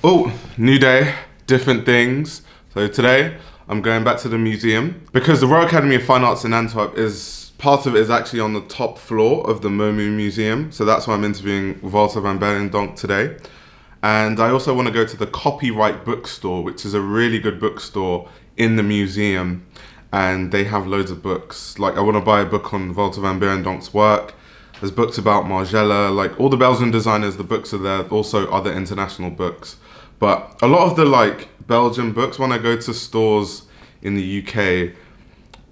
Oh, new day, different things. So today I'm going back to the museum because the Royal Academy of Fine Arts in Antwerp part of it is actually on the top floor of the MoMU Museum. So that's why I'm interviewing Walter van Beirendonck today. And I also want to go to the Copyright bookstore, which is a really good bookstore in the museum. And they have loads of books. Like I want to buy a book on Walter van Beirendonck's work. There's books about Margiela, like all the Belgian designers, the books are there. Also other international books. But a lot of the like Belgian books, when I go to stores in the UK,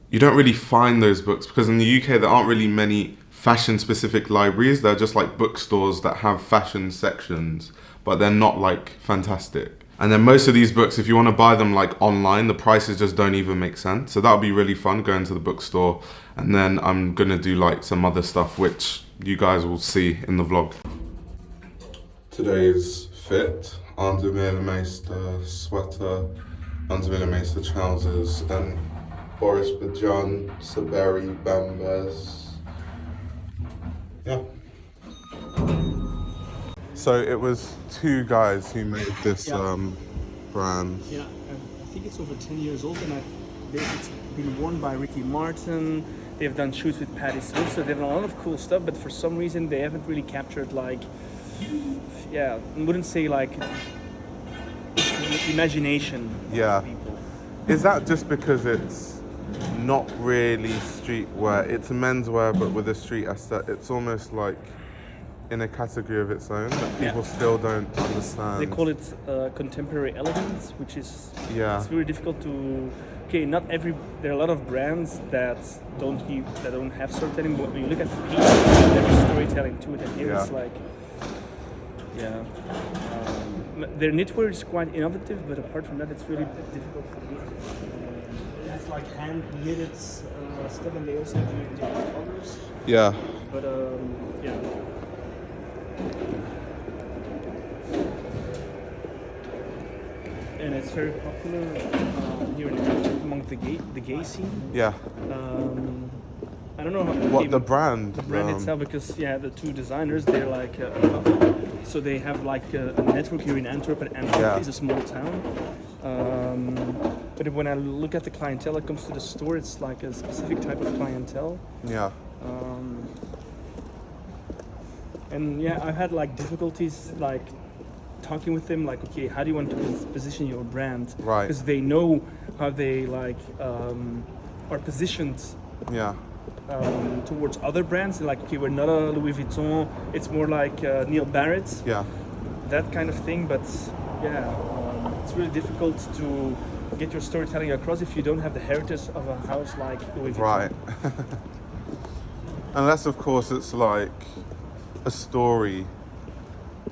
you don't really find those books because in the UK there aren't really many fashion specific libraries. They're just like bookstores that have fashion sections, but they're not like fantastic. And then most of these books, if you want to buy them like online, the prices just don't even make sense. So that'll be really fun going to the bookstore. And then I'm gonna do like some other stuff which you guys will see in the vlog. Today's fit. Demeulemeester sweater, Demeulemeester trousers, and Boris Bajan, Saberi, Bambas. Yeah. So it was two guys who made this brand. Yeah, I think it's over 10 years old, and it's been worn by Ricky Martin. They've done shoots with Patti Smith, so they've done a lot of cool stuff, but for some reason they haven't really captured like, I wouldn't say like imagination of people. Is that just because it's not really streetwear? It's menswear but with a street aesthetic. It's almost like in a category of its own that people still don't understand. They call it contemporary elegance, which is it's very difficult to. Okay, there are a lot of brands that don't have storytelling, but when you look at the piece, there is storytelling to it, and here it's like, their knitwear is quite innovative, but apart from that, it's really difficult for me. It's like hand knitted stuff, and they also do it in different colors. Yeah. But and it's very popular here in Antwerp among the gay scene. Yeah. I don't know the brand. The brand itself, because the two designers, they're like a couple, so they have like a network here in Antwerp, and Antwerp is a small town. But when I look at the clientele that comes to the store, it's like a specific type of clientele. Yeah. And I had like difficulties like talking with them, like, okay, how do you want to position your brand? Right. Because they know how they like are positioned. Yeah. Towards other brands, like, okay, we're not a Louis Vuitton, it's more like Neil Barrett. Yeah. That kind of thing, but it's really difficult to get your storytelling across if you don't have the heritage of a house like Louis Vuitton. Right. Unless, of course, it's like a story,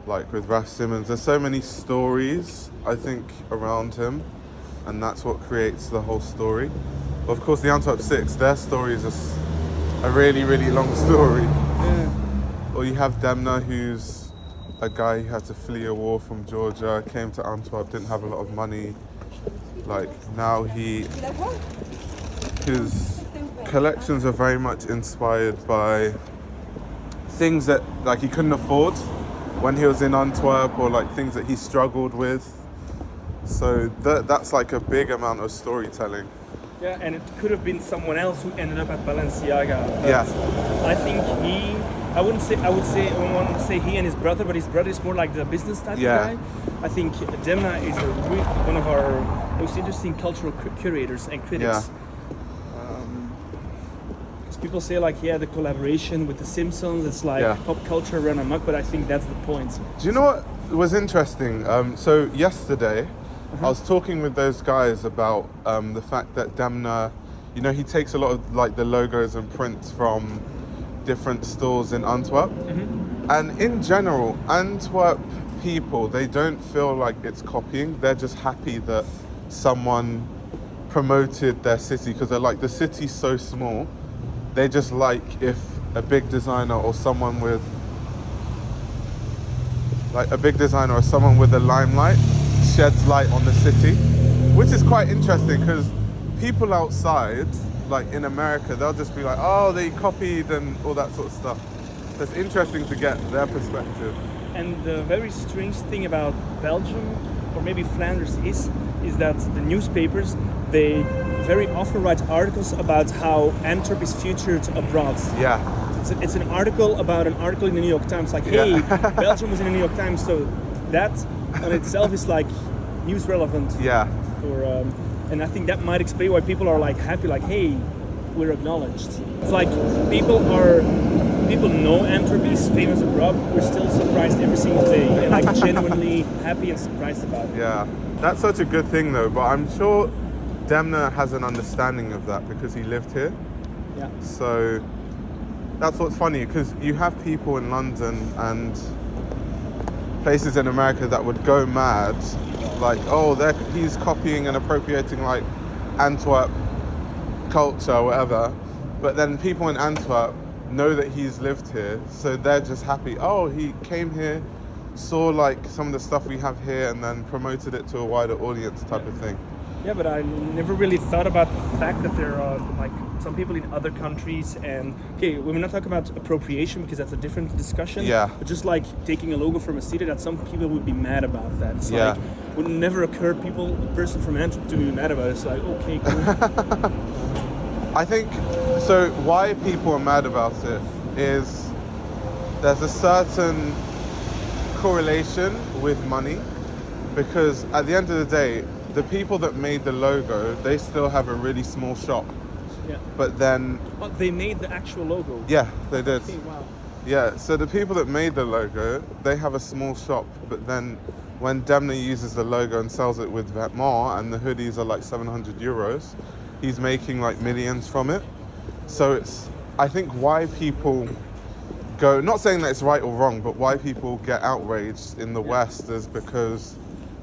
like with Raf Simons. There's so many stories, I think, around him, and that's what creates the whole story. But of course, the Antwerp Six, their story is just a really, really long story. Yeah. Or you have Demna, who's a guy who had to flee a war from Georgia, came to Antwerp, didn't have a lot of money. Like now his collections are very much inspired by things that like he couldn't afford when he was in Antwerp, or like things that he struggled with. So that's like a big amount of storytelling. Yeah, and it could have been someone else who ended up at Balenciaga. I think I wouldn't say he and his brother, but his brother is more like the business type of guy. I think Demna is one of our most interesting cultural curators and critics. Because people say like, the collaboration with the Simpsons, it's like pop culture run amok, but I think that's the point. Do you know what was interesting? So yesterday, I was talking with those guys about the fact that Demna, he takes a lot of like the logos and prints from different stores in Antwerp. Mm-hmm. And in general, Antwerp people, they don't feel like it's copying. They're just happy that someone promoted their city, because they're like, the city's so small. They just like if a big designer or someone with a limelight sheds light on the city, which is quite interesting because people outside, like in America, they'll just be like, oh, they copied and all that sort of stuff. So it's interesting to get their perspective. And the very strange thing about Belgium, or maybe Flanders, is that the newspapers, they very often write articles about how Antwerp is featured abroad. Yeah. It's an article about an article in the New York Times, like, hey, Yeah. Belgium was in the New York Times, so that on itself is like news relevant. Yeah. And I think that might explain why people are like happy, like, hey, we're acknowledged. It's like people know Antwerp is famous abroad. We're still surprised every single day, and like genuinely happy and surprised about it. Yeah. That's such a good thing though, but I'm sure Demna has an understanding of that because he lived here. Yeah. So that's what's funny, because you have people in London and places in America that would go mad, like, oh, he's copying and appropriating like Antwerp culture or whatever, but then people in Antwerp know that he's lived here, so they're just happy. Oh, he came here, saw like some of the stuff we have here, and then promoted it to a wider audience type of thing. Yeah, but I never really thought about the fact that there are like some people in other countries, and okay, we're not talking about appropriation because that's a different discussion. Yeah. But just like taking a logo from a city, that some people would be mad about that. It's Yeah. like would never occur a person from Antwerp to be mad about it. It's like, okay, cool. I think, so why people are mad about it is there's a certain correlation with money, because at the end of the day, the people that made the logo, they still have a really small shop. Yeah. But then... Oh, they made the actual logo. Yeah, they did. Okay, wow. Yeah, so the people that made the logo, they have a small shop, but then when Demna uses the logo and sells it with Vêtements, and the hoodies are like 700 euros, he's making like millions from it. So it's, I think why people go, not saying that it's right or wrong, but why people get outraged in the West is because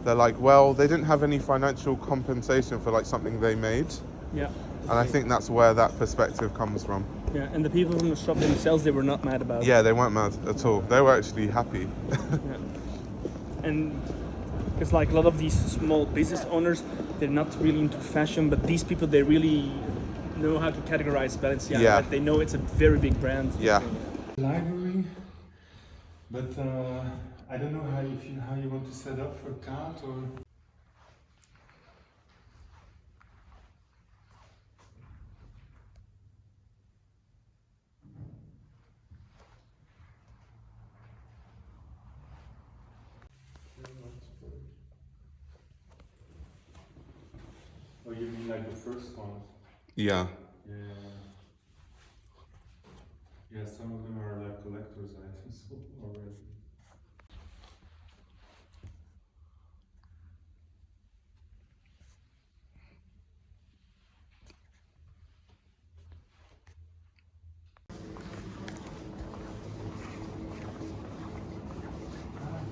they're like, well, they didn't have any financial compensation for like something they made. Yeah. And I think that's where that perspective comes from. Yeah, and the people from the shop themselves, they were not mad about it. Yeah, they weren't mad at all. They were actually happy. Yeah. And it's like a lot of these small business owners, they're not really into fashion, but these people, they really know how to categorize Balenciaga. Yeah. Like, they know it's a very big brand. Yeah. Library, but I don't know how you want to set up for Kaat or. Oh, you mean like the first one? Yeah. Yeah. Yeah, some of them are like collector's items already.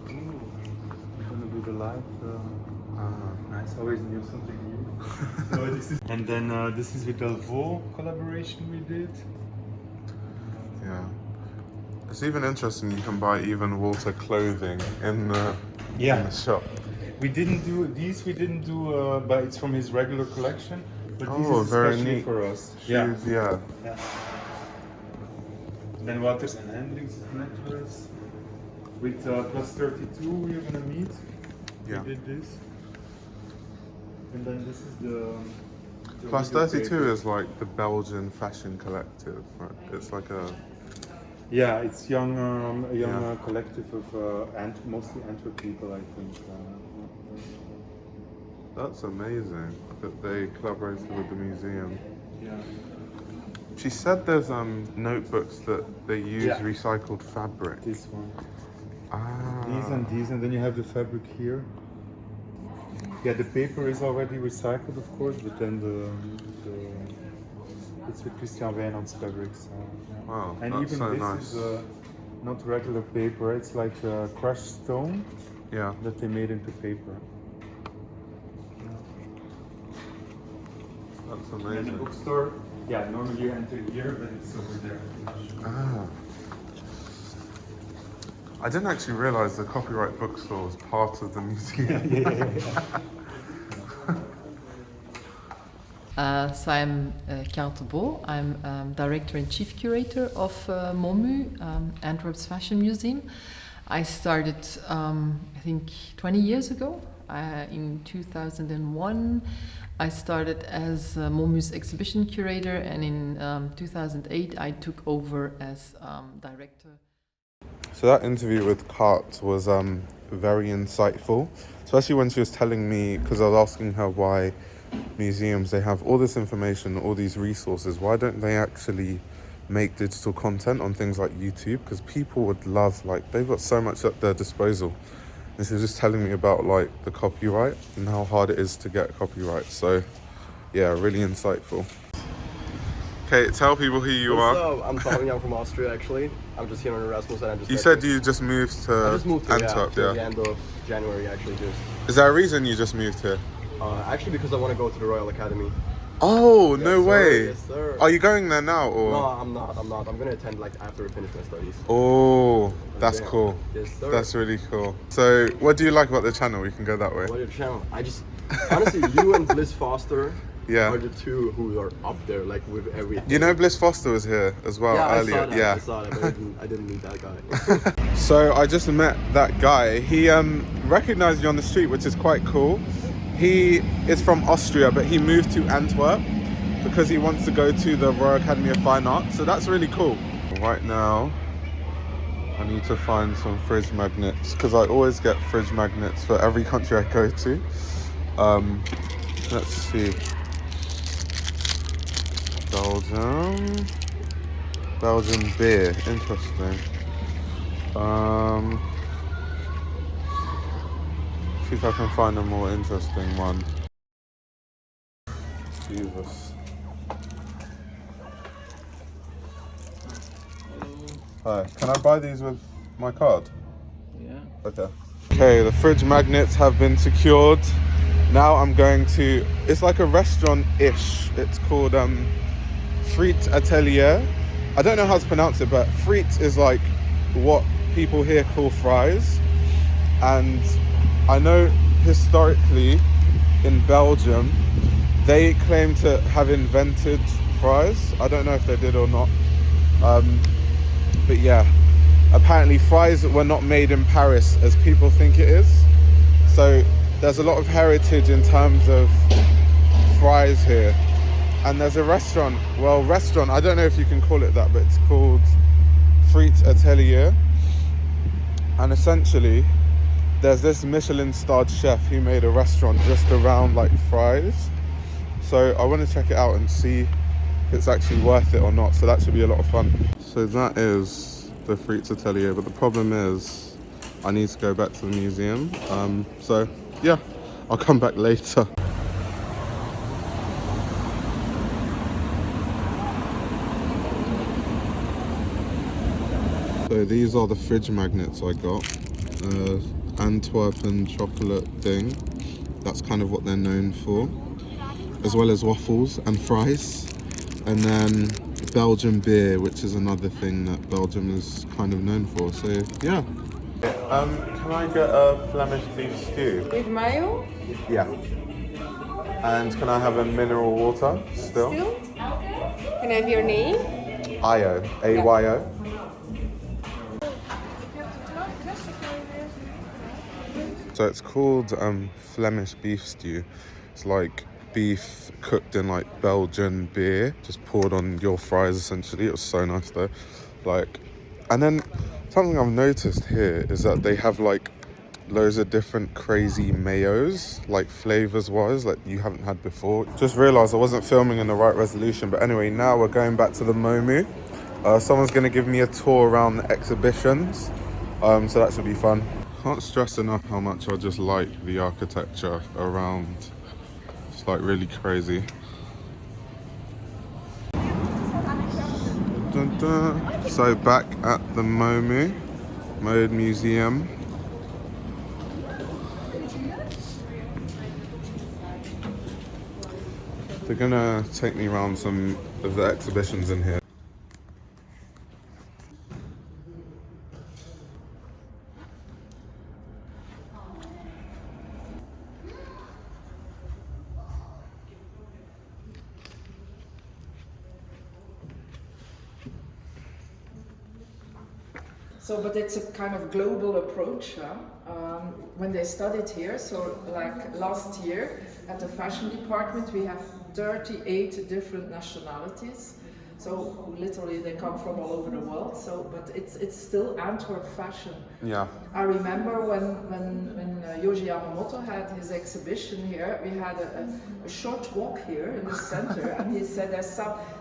I'm gonna do the live. Nice, always knew something new. So this is, and then this is with Delvaux collaboration we did. Yeah. It's even interesting you can buy even Walter clothing in the, in the shop. We didn't do these, but it's from his regular collection. But this Oh, is very especially neat. for us. Yeah. Yeah. Then Waters and Hendricks necklace with plus 32 we're gonna meet. Yeah. We did this. And then this is the Plus window 32 paper. is like the Belgian fashion collective, right? It's like a... Yeah, it's young Yeah. collective of mostly Antwerp people, I think. That's amazing that they collaborated with the museum. Yeah. She said there's notebooks that they use Yeah. recycled fabric. This one. Ah. These, and then you have the fabric here. Yeah, the paper is already recycled, of course, but then it's with Christian Wijnand's fabrics. Wow, And that's even so this nice. is not regular paper, it's like crushed stone Yeah. that they made into paper. That's And the amazing. bookstore, yeah, normally you enter here, but it's over there. Ah. I didn't actually realise the copyright bookstore was part of the museum. So I'm Kaat Debo. I'm Director and Chief Curator of MOMU, Antwerp's Fashion Museum. I started, I think, 20 years ago. In 2001, I started as a Momus exhibition curator, and in 2008, I took over as director. So that interview with Kaat was very insightful, especially when she was telling me, because I was asking her why museums, they have all this information, all these resources, why don't they actually make digital content on things like YouTube? Because people would love, like, they've got so much at their disposal. And she was just telling me about, like, the copyright and how hard it is to get copyright. So yeah, really insightful. Okay, tell people who you are. So I'm Tommy, I'm from Austria actually. I'm just here on Erasmus and I'm just... You said you just moved to Antwerp, yeah. The end of January actually just. Is there a reason you just moved here? Actually because I want to go to the Royal Academy. Oh, no Yes, sir. way. Yes, sir. Are you going there now or? No, I'm not. I'm going to attend like after I finish my studies. Oh, that's Yeah. cool. Yes, sir. That's really cool. So what do you like about the channel? We can go that way. What your channel? I just honestly, you and Bliss Foster Yeah. are the two who are up there like with everything. You know Bliss Foster was here as well Yeah, earlier. I saw that. Yeah. I saw that, but I didn't meet that guy. So I just met that guy. He recognized me on the street, which is quite cool. He is from Austria, but he moved to Antwerp because he wants to go to the Royal Academy of Fine Arts. So that's really cool. Right now, I need to find some fridge magnets because I always get fridge magnets for every country I go to. Let's see. Belgian beer, interesting. See if I can find a more interesting one. Jesus. Hi, can I buy these with my card? Yeah. Okay. Okay, the fridge magnets have been secured. Now I'm going to, it's like a restaurant-ish. It's called Friet Atelier. I don't know how to pronounce it, but friet is like what people here call fries. And I know historically in Belgium, they claim to have invented fries. I don't know if they did or not. But yeah, apparently fries were not made in Paris as people think it is. So there's a lot of heritage in terms of fries here. And there's a restaurant, I don't know if you can call it that, but it's called Friet Atelier. And essentially, there's this Michelin-starred chef who made a restaurant just around like fries. So I want to check it out and see if it's actually worth it or not. So that should be a lot of fun. So that is the Friet Atelier, but the problem is I need to go back to the museum. So yeah, I'll come back later. So these are the fridge magnets I got. Antwerpen chocolate thing. That's kind of what they're known for. As well as waffles and fries. And then Belgian beer, which is another thing that Belgium is kind of known for. So yeah. Can I get a Flemish beef stew? With mayo? Yeah. And can I have a mineral water still? Can I have your name? Ayo. A-Y-O. So it's called Flemish beef stew. It's like beef cooked in like Belgian beer, just poured on your fries essentially. It was so nice though. Like, and then something I've noticed here is that they have like loads of different crazy mayos, like flavors wise, like you haven't had before. Just realized I wasn't filming in the right resolution, but anyway, now we're going back to the MoMU. Someone's gonna give me a tour around the exhibitions, so that should be fun. Can't stress enough how much I just like the architecture around. It's like really crazy. Dun, dun. So back at the MoMU, Mode Museum. They're gonna take me around some of the exhibitions in here. So, but it's a kind of global approach. When they studied here, so like last year at the fashion department, we have 38 different nationalities. So literally they come from all over the world. So, but it's still Antwerp fashion. Yeah. I remember when Yoji Yamamoto had his exhibition here, we had a short walk here in the center, and he said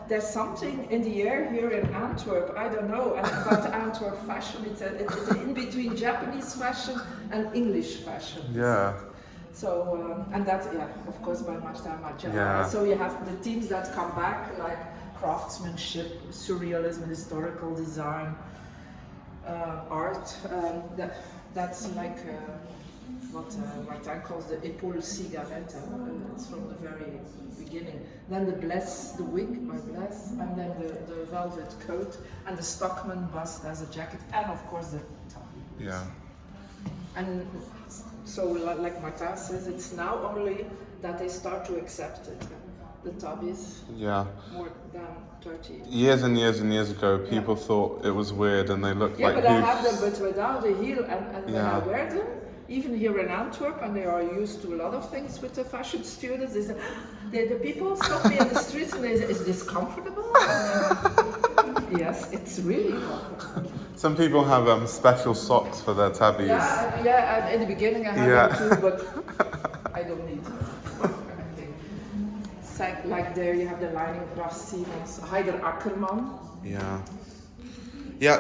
there's something in the air here in Antwerp. I don't know. And about Antwerp fashion, it's in between Japanese fashion and English fashion. Yeah. So and that's of course by Marta Margiela. Yeah. So you have the themes that come back like craftsmanship, surrealism, historical design, art. That's like what Martin calls the épaule cigarette. It's from the very beginning. Then the wig by Bless, and then the velvet coat, and the Stockman bust as a jacket, and of course the top. Yeah. And so, like Martin says, it's now only that they start to accept it. The top is more than 30 years and years and years ago, people thought it was weird and they looked like but I have them, but without the heel, and when I wear them, even here in Antwerp, and they are used to a lot of things with the fashion students, they say, the people stop me in the streets and they say, is this comfortable? Yes, it's really comfortable. Some people have special socks for their tabbies. Yeah, in the beginning I had them too, but I don't need them. Like there you have the lining of Graf Stevens, Heider Ackerman. Yeah,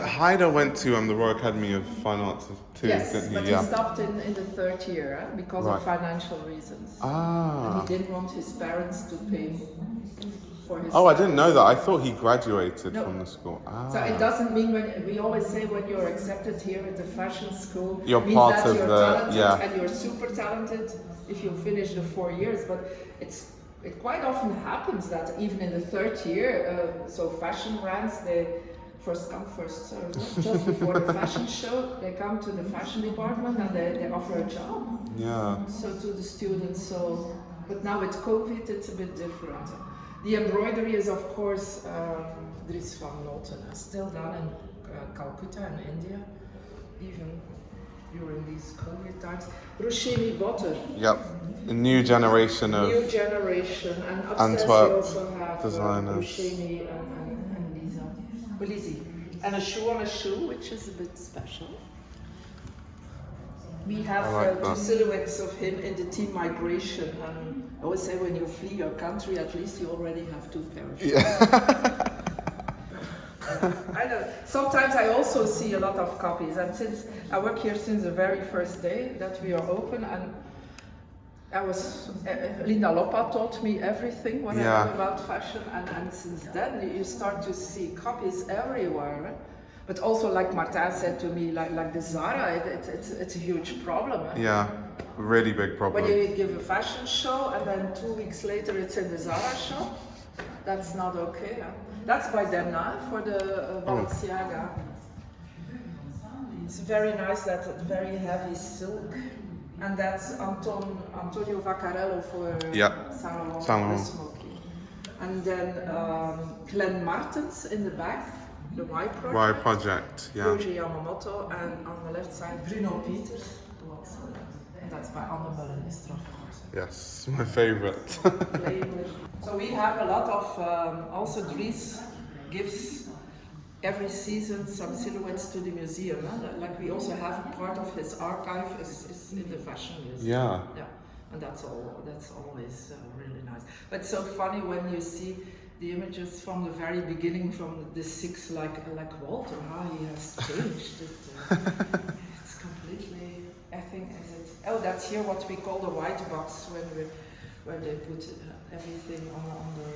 Heider went to the Royal Academy of Fine Arts too, yes, didn't he? But he stopped in the third year because of financial reasons. And he didn't want his parents to pay for his I didn't know that. I thought he graduated from the school. So it doesn't mean we always say when you're accepted here at the fashion school, you're means part that of you're the talented and you're super talented if you finish the 4 years, but it quite often happens that even in the third year, so fashion brands, they first come, first serve. Just before the fashion show, they come to the fashion department and they offer a job. Yeah. So to the students. So, but now with COVID, it's a bit different. The embroidery is, of course, Dries van Noten, still done in Calcutta in India, even during these COVID times. Roshemi Botter. Yep. A new generation of and upstairs Antwerp we also have designers. Roshemi and Lizzie. And a shoe on a shoe, which is a bit special. We have two silhouettes of him in the team migration. And I always say when you flee your country, at least you already have two pairs. Yeah. I know. Sometimes I also see a lot of copies, and since I work here since the very first day that we are open, and Linda Loppa taught me everything what I know about fashion, and since then you start to see copies everywhere. Right? But also, like Martin said to me, like the Zara, it's a huge problem. Right? Yeah, really big problem. When you give a fashion show and then 2 weeks later it's in the Zara shop, that's not okay. Huh? That's by Demna for the Balenciaga. It's very nice, that very heavy silk. And that's Antonio Vaccarello for Saint Laurent. And then Glenn Martens in the back, the Y Project. Y Project, Yoji Yamamoto, and on the left side Bruno Peters. And that's by Demeulemeester, of course. Yes, my favorite. So we have a lot of, also Dries gives every season some silhouettes to the museum. Like we also have a part of his archive is in the fashion museum. Yeah, and that's always really nice. But it's so funny when you see the images from the very beginning, from the Six, like Walter, how he has changed it. It's completely, I think, that's here what we call the white box, where they put everything on the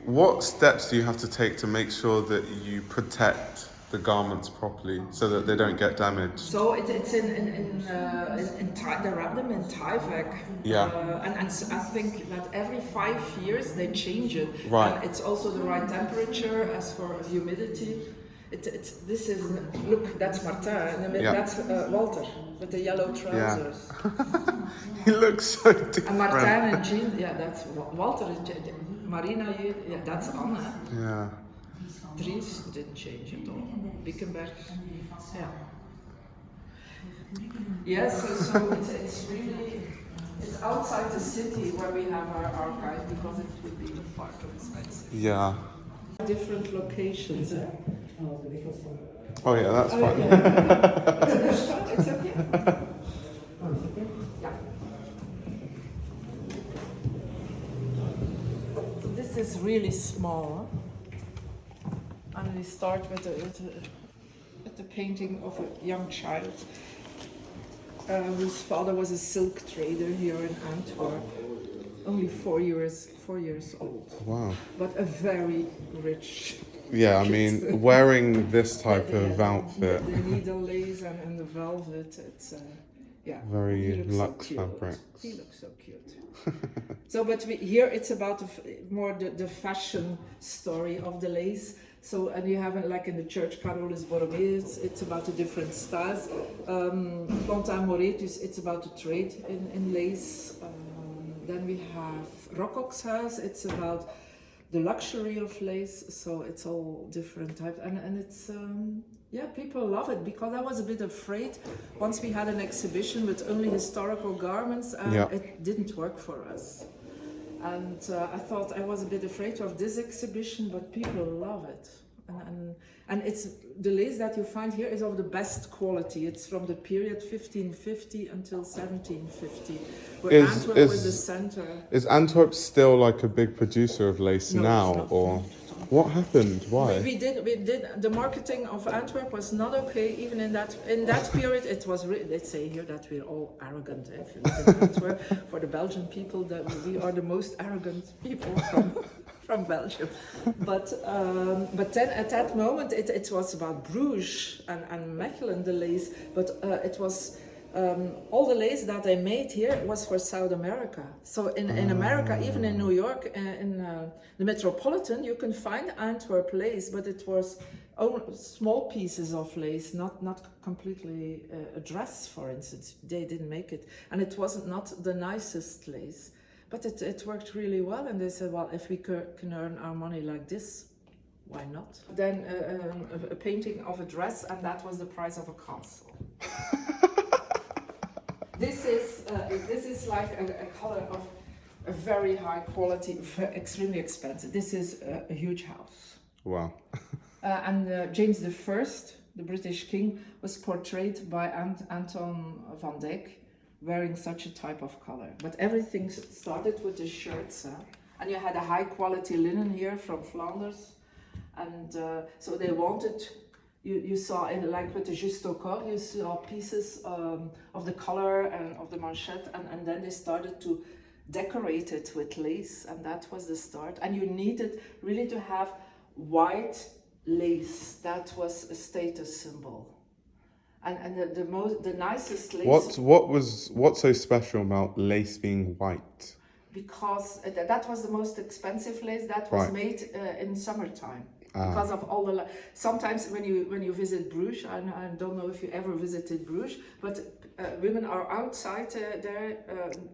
what steps do you have to take to make sure that you protect the garments properly so that they don't get damaged? So it's in they wrap them in Tyvek. And I think that every 5 years they change it. Right. And it's also the right temperature as for humidity. This is, look, that's Martin, and that's Walter with the yellow trousers. Yeah. He looks so different. And Martin and Jean, that's Walter. Marina, that's Anna. Yeah. Dries didn't change at all. Bickenberg, yeah. Yes, so it's really, it's outside the city where we have our archive because it would be far too expensive. Yeah. Different locations. Oh yeah, that's fine. It's okay. Yeah. So this is really small. Huh? And we start with the painting of a young child whose father was a silk trader here in Antwerp. Only 4 years old. Wow. But a very rich. Yeah, I mean, wearing this type of outfit. The needle lace and the velvet, it's yeah. Very he looks luxe so fabrics. He looks so cute. So, but here it's about more the fashion story of the lace. So, and you have it like in the church, Carolus Borromeo, it's about the different styles. Plantin Moretus, it's about the trade in lace. Then we have Rocock's house, it's about the luxury of lace, so it's all different types. And it's, yeah, people love it because I was a bit afraid once we had an exhibition with only historical garments, it didn't work for us. And I thought I was a bit afraid of this exhibition, but people love it. And it's the lace that you find here is of the best quality. It's from the period 1550 until 1750, where Antwerp was the center. Is Antwerp still like a big producer of lace now, or what happened? Why? We did the marketing of Antwerp was not okay. Even in that period, it was. They say here that we're all arrogant. If you live in Antwerp, for the Belgian people, that we are the most arrogant people from Belgium. But then at that moment it was about Bruges and Mechelen, the lace, but it was all the lace that they made here was for South America. So in America, even in New York, in the metropolitan, you can find Antwerp lace, but it was small pieces of lace, not completely a dress, for instance. They didn't make it, and it wasn't not the nicest lace. But it worked really well, and they said, well, if we can earn our money like this, why not? Then a painting of a dress, and that was the price of a castle. This is like a color of a very high quality, extremely expensive. This is a huge house. Wow. And James I, the British king, was portrayed by Anton van Dyck, wearing such a type of color. But everything started with the shirts. And you had a high quality linen here from Flanders. And so they wanted, you saw in like with the juste au corps, you saw pieces of the collar and of the manchette, and then they started to decorate it with lace, and that was the start. And you needed really to have white lace. That was a status symbol. And the nicest lace. What's so special about lace being white? Because that was the most expensive lace that was made in summertime. Because of all the sometimes when you visit Bruges, I don't know if you ever visited Bruges, but women are outside there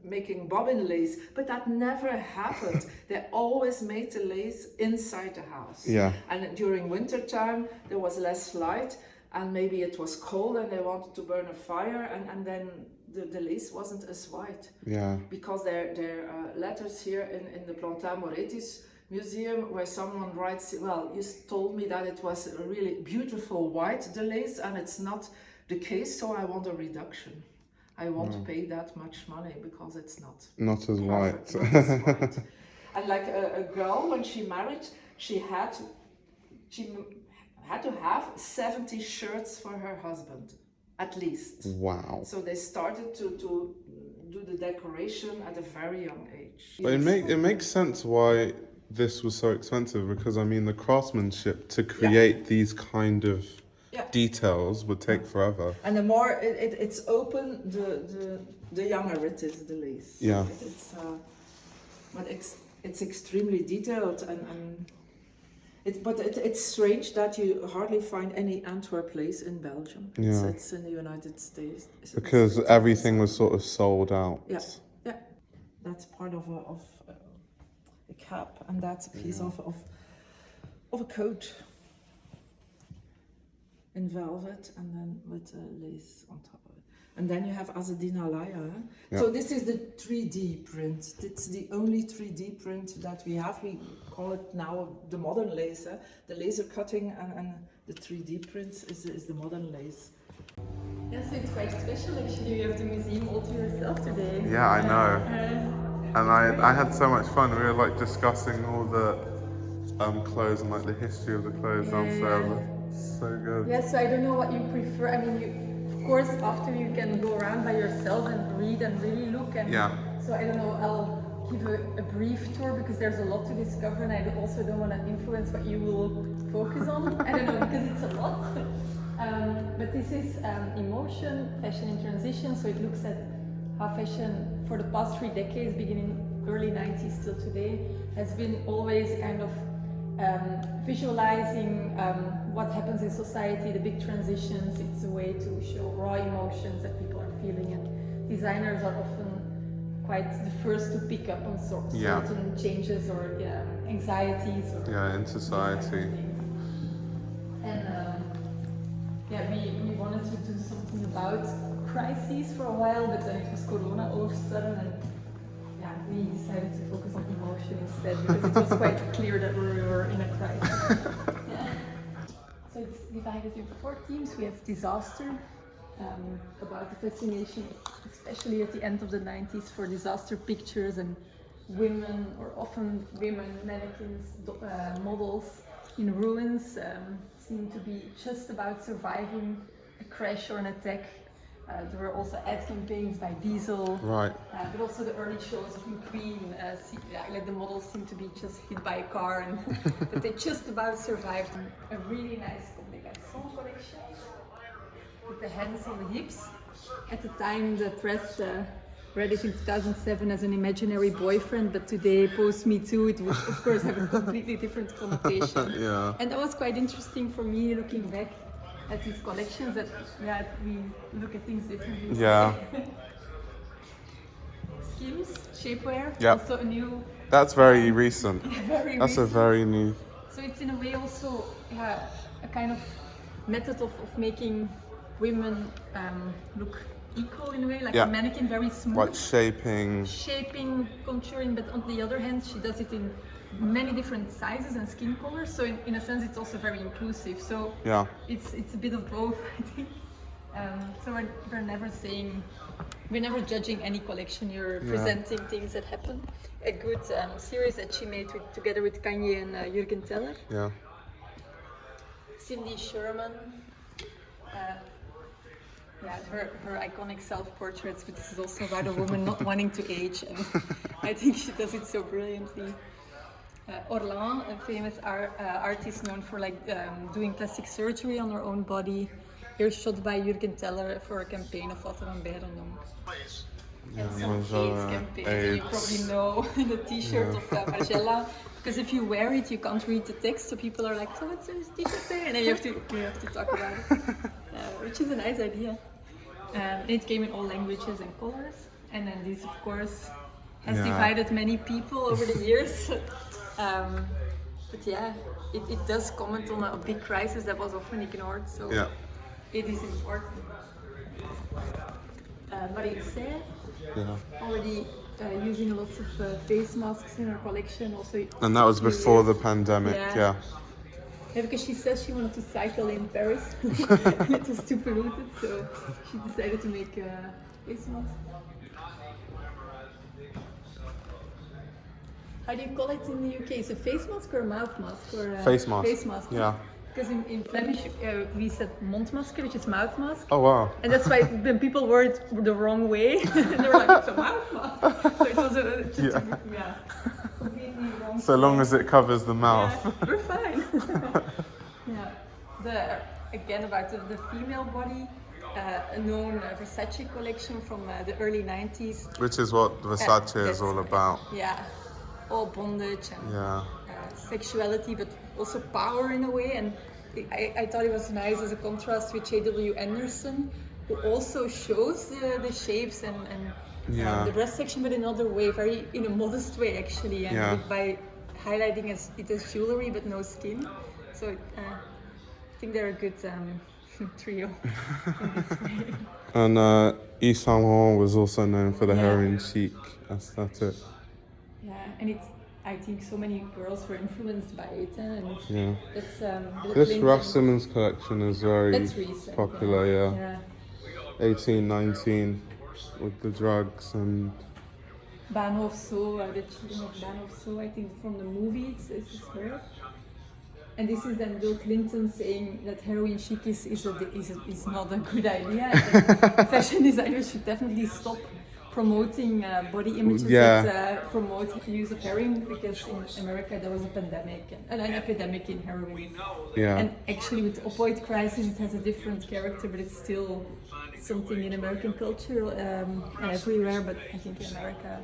making bobbin lace, but that never happened. They always made the lace inside the house. Yeah. And during winter time there was less light, and maybe it was cold and they wanted to burn a fire, and then the lace wasn't as white. Yeah. Because their letters here in the Plantin Moretus Museum, where someone writes, well, you told me that it was a really beautiful white, the lace, and it's not the case, so I want a reduction. I won't pay that much money because it's not as white. Not as white. And like a girl, when she married, she had to have 70 shirts for her husband, at least. Wow. So they started to do the decoration at a very young age. But it makes sense why this was so expensive, because I mean the craftsmanship to create these kind of details would take forever. And the more it's open, the younger it is, the lace. Yeah. But it's extremely detailed, and it's strange that you hardly find any Antwerp lace in Belgium. It's in the United States. Because everything was sort of sold out. Yeah. That's part of a cap, and that's a piece of of a coat in velvet and then with lace on top of it. And then you have Azedina Laya. Yeah. So this is the 3D print. It's the only 3D print that we have. We call it now the modern lace. The laser cutting and the 3D prints is the modern lace. Yeah, so it's quite special actually. You have the museum all to yourself today. Yeah, I know. And I had so much fun. We were like discussing all the clothes and like the history of the clothes downstairs. So good. Yeah, so I don't know what you prefer. I mean, of course, after you can go around by yourself and read and really look. And so I don't know, I'll give a brief tour because there's a lot to discover and I also don't want to influence what you will focus on. I don't know, because it's a lot. But this is emotion, fashion in transition. So it looks at how fashion for the past 3 decades, beginning early 90s till today, has been always kind of visualizing what happens in society, the big transitions. It's a way to show raw emotions that people are feeling, and designers are often quite the first to pick up on certain changes or anxieties. Or in society. And we wanted to do something about crises for a while, but then it was Corona all of a sudden, and we decided to focus on emotion instead because it was quite clear that we were in a crisis. So it's divided into 4 themes. We have disaster, about the fascination, especially at the end of the 90s, for disaster pictures and women, or often women mannequins, models in ruins, seem to be just about surviving a crash or an attack. There were also ad campaigns by Diesel, but also the early shows of McQueen. Like the models seem to be just hit by a car, and but they just about survived. A really nice Consignment collection with the hands on the hips. At the time, the press read it in 2007 as an imaginary boyfriend, but today, post Me Too, it would of course have a completely different connotation. And that was quite interesting for me, looking back at these collections, that we look at things differently. Skims, shapewear, also a new. That's very recent. That's a very new. So it's in a way also a kind of method of making women look equal in a way, like a mannequin, very smooth. Like shaping, contouring, but on the other hand, she does it in many different sizes and skin colors. So in a sense, it's also very inclusive. So it's a bit of both, I think. So we're never judging any collection. You're presenting things that happen. A good series that she made together with Kanye and Jürgen Teller. Cindy Sherman. Her iconic self-portraits, but this is also about a woman not wanting to age, and I think she does it so brilliantly. Orlan, a famous artist known for doing plastic surgery on her own body, here shot by Jürgen Teller for a campaign of Water and Beirendonck. And some AIDS campaign, you probably know the t-shirt of Margella, because if you wear it, you can't read the text, so people are like, so what's this t-shirt say? And then you have to talk about it, which is a nice idea. It came in all languages and colors, and then this, of course, has divided many people over the years. But it does comment on a big crisis that was often ignored, so it is important. Marie Serre, already using lots of face masks in her collection. Also, and that was before the pandemic, because she says she wanted to cycle in Paris and it was too polluted, so she decided to make a face mask. How do you call it in the UK? Is it a face mask or a mouth mask? Or face mask. Face mask. Because in Flemish we said mondmasker, which is mouth mask. Oh wow! And that's why when people wore it the wrong way, they were like, it's a mouth mask. So it was completely wrong. So long as it covers the mouth. We're fine. Again, about the female body, a known Versace collection from the early 90s. Which is what Versace is all about. All bondage and sexuality, but also power in a way. And I thought it was nice as a contrast with J.W. Anderson, who also shows the shapes and the breast section, but in another way, very in a modest way actually, and by highlighting it as jewelry but no skin. So I think they're a good trio in this way. And Yves Saint Laurent was also known for the heroin chic aesthetic. Yeah, and I think so many girls were influenced by it. And Yeah. it's, This Raf Simons collection is very That's recent, popular, yeah. yeah. 18, 19 with the drugs and... Bahnhof Zoo, the children of Bahnhof Zoo, I think from the movie, it's her. And this is then Bill Clinton saying that heroin chic is not a good idea. And fashion designers should definitely stop promoting body images that promote use of heroin, because in America there was a pandemic, an epidemic in heroin. Yeah. And actually with the opioid crisis it has a different character, but it's still something in American culture and everywhere, but I think in America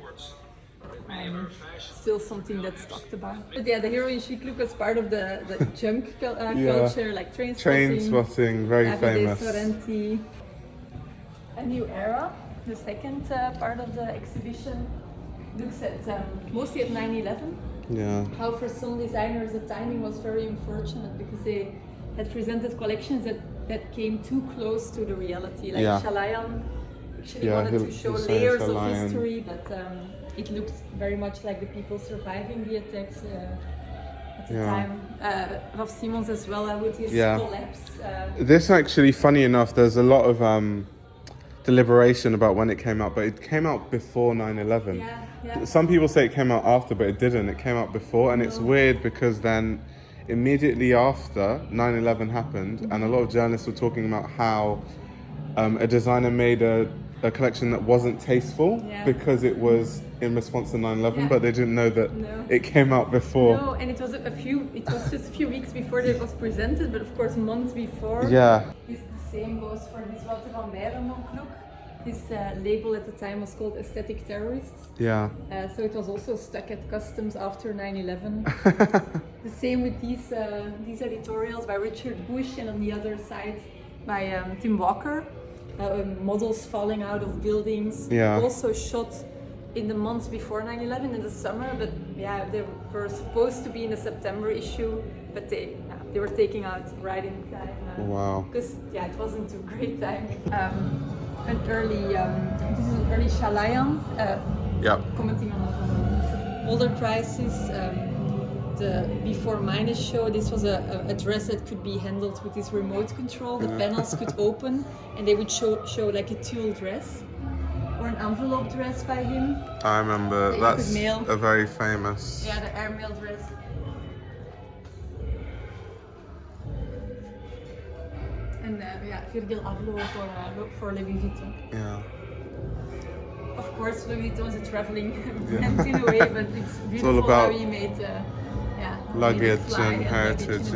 still something that's talked about. But yeah, the heroin chic look was part of the junk culture, like train spotting, very famous. Sorrenti. A new era. The second part of the exhibition looks at mostly at 9/11. Yeah. How for some designers the timing was very unfortunate because they had presented collections that came too close to the reality. Like Chalayan actually wanted to show layers of history, but it looked very much like the people surviving the attacks at the time. Raf Simons as well with his collapse. This actually, funny enough, there's a lot of deliberation about when it came out, but it came out before 9/11. Yeah. Some people say it came out after, but it didn't. It came out before, and it's weird because then immediately after 9/11 happened, and a lot of journalists were talking about how a designer made a collection that wasn't tasteful because it was in response to 9/11, but they didn't know that it came out before. No, and it was just a few weeks before it was presented, but of course months before. Yeah. The same goes for this Walter van Beirendonck look. This label at the time was called Aesthetic Terrorists. Yeah. So it was also stuck at customs after 9/11. The same with these editorials by Richard Bush, and on the other side by Tim Walker. Models falling out of buildings. Also shot in the months before 9/11 in the summer, but they were supposed to be in the September issue, but they were taking out right in time. Wow. Because it wasn't a great time. This is an early Chalayan. Commenting on the older crisis. The Before Minus show, this was a dress that could be handled with this remote control. The panels could open and they would show like a tulle dress or an envelope dress by him. I remember, that's a very famous... Yeah, the airmail dress. And Virgil Abloh for Louis Vuitton. Yeah. Of course, Louis Vuitton is a traveling brand in a way, but it's beautiful. It's all about how he made luggage and heritage,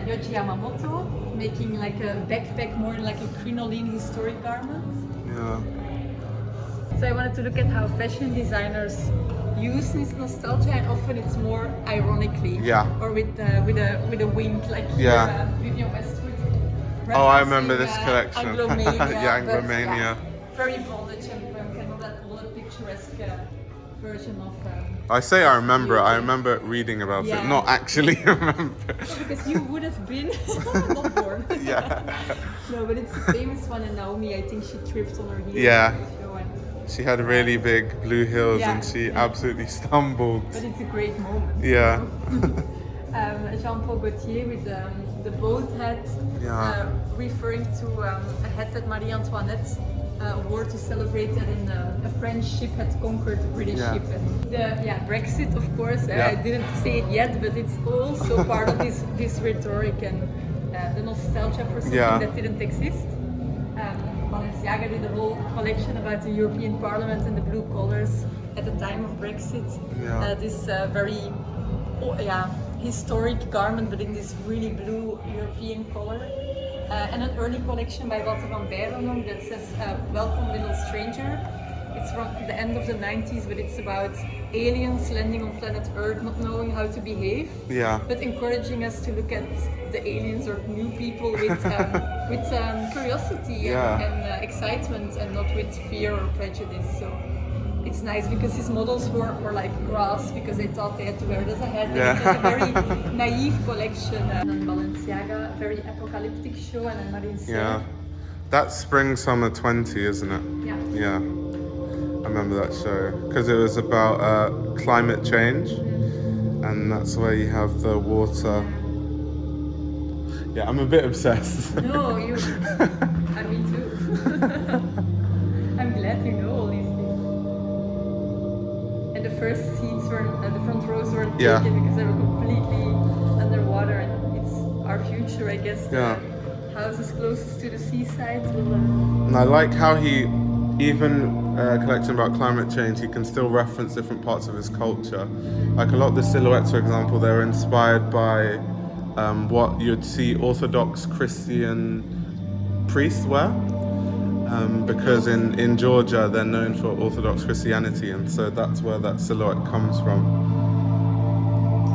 Yoji Yamamoto making like a backpack more like a crinoline historic garment. Yeah. So I wanted to look at how fashion designers use this nostalgia, and often it's more ironically, or with a wink, like Vivienne Westwood. Oh, I remember this collection. Anglomania, Anglomania. Very bold and kind of that bold picturesque version of. I say I remember it. I remember reading about it, not actually remember. Because you would have been not born. No, but it's the famous one, and Naomi, I think she tripped on her heels. Yeah. She had really big blue heels and she absolutely stumbled. But it's a great moment. Yeah. Jean-Paul Gaultier with the boat hat, referring to a hat that Marie Antoinette wore to celebrate that a French ship had conquered the British ship. And Brexit, of course. I didn't say it yet, but it's also part of this rhetoric and the nostalgia for something that didn't exist. Balenciaga did a whole collection about the European Parliament and the blue colours at the time of Brexit. This very historic garment, but in this really blue European colour. And an early collection by Walter van Beirendonck that says "Welcome, little stranger." It's from the end of the 90s, but it's about aliens landing on planet Earth, not knowing how to behave, but encouraging us to look at the aliens or new people with curiosity and excitement, and not with fear or prejudice. So it's nice because his models were like grass because they thought they had to wear it as a hat. Yeah. And it was a very naive collection. And then Balenciaga, very apocalyptic show, and then Marine Serre. Yeah. That's spring summer 20, isn't it? Yeah. Yeah. I remember that show because it was about climate change, and that's where you have the water. Yeah, I'm a bit obsessed. No, you. And me too. I'm glad you know all these things. And the first seats were, the front rows weren't taken because they were completely underwater, and it's our future, I guess. Yeah. Houses closest to the seaside will. And I like how he, even collecting about climate change, he can still reference different parts of his culture. Like a lot of the silhouettes, for example, they're inspired by what you'd see Orthodox Christian priests wear. Because in Georgia they're known for Orthodox Christianity, and so that's where that silhouette comes from.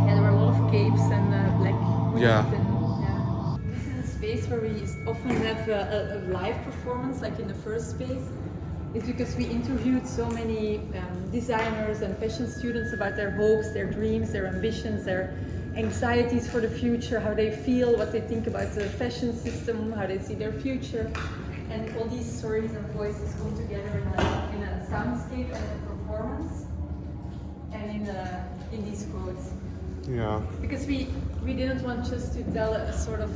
Yeah, there were a lot of capes and black wigs. Yeah. And, this is a space where we often have a live performance, like in the first space. It's because we interviewed so many designers and fashion students about their hopes, their dreams, their ambitions, their anxieties for the future, how they feel, what they think about the fashion system, how they see their future. And all these stories and voices come together in a soundscape and a performance, and in these quotes. Yeah. Because we didn't want just to tell a sort of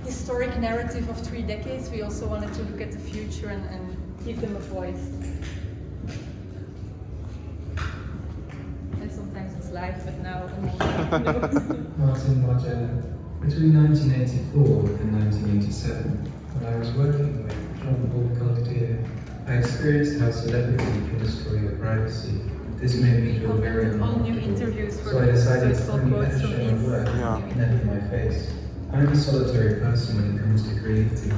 historic narrative of 3 decades. We also wanted to look at the future and give them a voice. And sometimes it's live, but now Martin Margella. Between 1984 and 1987, when I was working with Jean-Paul Gaultier, I experienced how celebrity can destroy your privacy. This made me feel very new interviews for so I decided so to only quotes ever from share my work, never my face. I'm a solitary person when it comes to creating.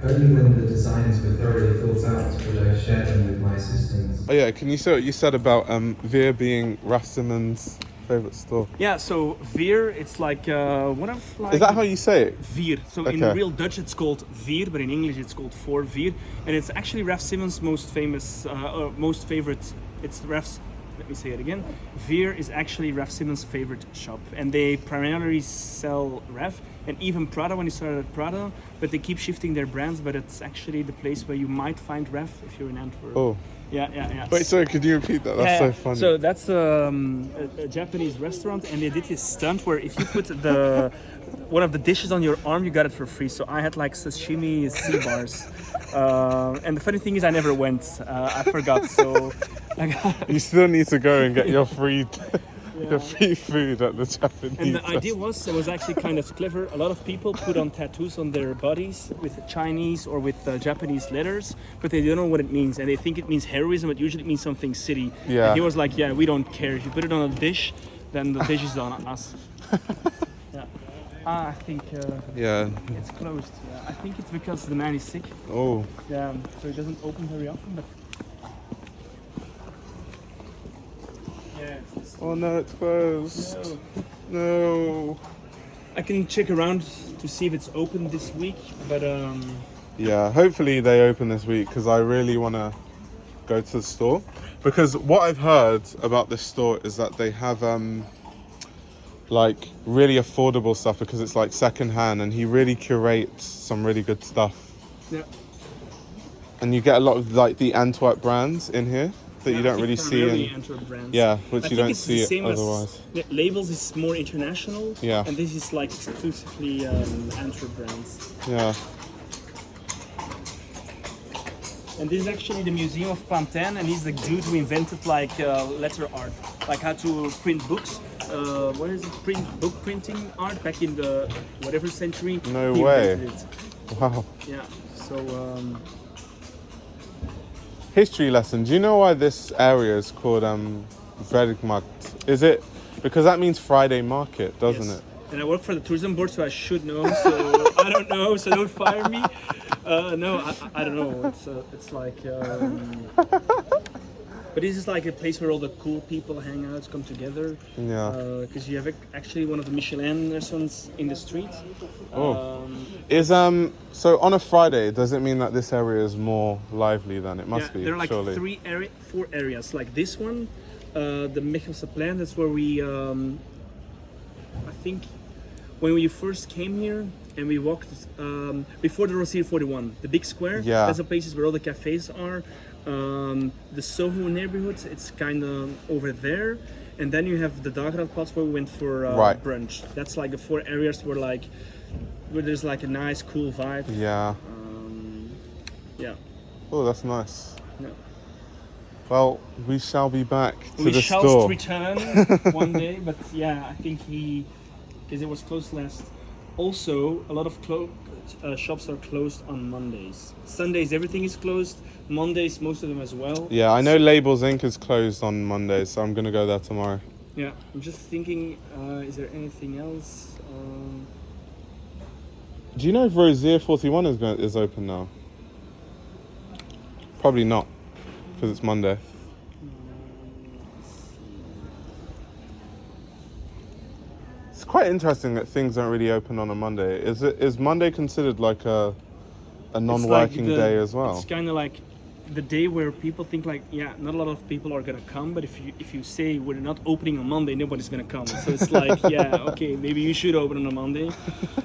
Only when the designs were thoroughly thought out would I share them with my assistants. Oh yeah, can you say what you said about Vier being Rastiman's favorite store? Yeah, so Vier, it's like one of like... Is that how you say it? Vier. So in real Dutch it's called Vier, but in English it's called For Vier. And it's actually Raf Simons' most famous, most favorite, it's Raf's, let me say it again. Vier is actually Raf Simons' favorite shop. And they primarily sell Raf, and even Prada when he started at Prada, but they keep shifting their brands, but it's actually the place where you might find Raf if you're in Antwerp. Oh. Yeah. Wait, sorry, could you repeat that? That's so funny. So that's a Japanese restaurant, and they did this stunt where if you put the one of the dishes on your arm, you got it for free. So I had like sashimi sea bars, and the funny thing is I never went. I forgot. So you still need to go and get your free. Your free food at the Japanese. And the idea was, it was actually kind of clever. A lot of people put on tattoos on their bodies with Chinese or with Japanese letters, but they don't know what it means, and they think it means heroism, but usually it means something silly. Yeah. And he was like, yeah, we don't care. If you put it on a dish, then the dish is on us. Yeah. I think it's closed. Yeah. I think it's because the man is sick. Oh. Yeah, so it doesn't open very often, but oh no, it's closed. No. I can check around to see if it's open this week, but yeah, hopefully they open this week because I really want to go to the store. Because what I've heard about this store is that they have like really affordable stuff because it's like secondhand, and he really curates some really good stuff. Yeah. And you get a lot of like the Antwerp brands in here that you don't really see in Antwerp brands. Yeah, which you don't it's see the same otherwise. As labels is more international. Yeah. And this is like exclusively Antwerp brands. Yeah. And this is actually the Museum of Plantain, and he's the dude who invented like letter art, like how to print books. What is it? Book printing art back in the whatever century. No he way. invented it. Wow. Yeah. So. History lesson. Do you know why this area is called Beirendonck? Is it because that means Friday market, doesn't Yes. it? And I work for the tourism board, so I should know. So I don't know, so don't fire me. No, I don't know. It's like But this is like a place where all the cool people hang out, come together. Yeah. Because you have actually one of the Michelin restaurants in the street. Oh. So on a Friday, does it mean that this area is more lively than it must be? There are like surely. 4 areas. Like this one, the Mechelseplein. That's where we, I think, when we first came here and we walked before the Rosier 41, the big square. Yeah. That's the places where all the cafes are. The Soho neighborhood, it's kind of over there. And then you have the Dagradplatz where we went for brunch. That's like the 4 areas where there's like a nice, cool vibe. Yeah. Yeah. Oh, that's nice. Yeah. Well, we shall be back to we the shall store. return one day, but yeah, I think because it was closed last. Also, a lot of shops are closed on Mondays. Sundays, everything is closed. Mondays, most of them as well. Yeah, I know Labels Inc. is closed on Mondays, so I'm going to go there tomorrow. Yeah, I'm just thinking, is there anything else? Do you know if Rosier 41 is open now? Probably not, because it's Monday. It's quite interesting that things don't really open on a Monday. Is Monday considered like a non-working day as well? It's kind of like the day where people think like, yeah, not a lot of people are gonna come, but if you say we're not opening on Monday, nobody's gonna come. So it's like, yeah, okay, maybe you should open on a Monday.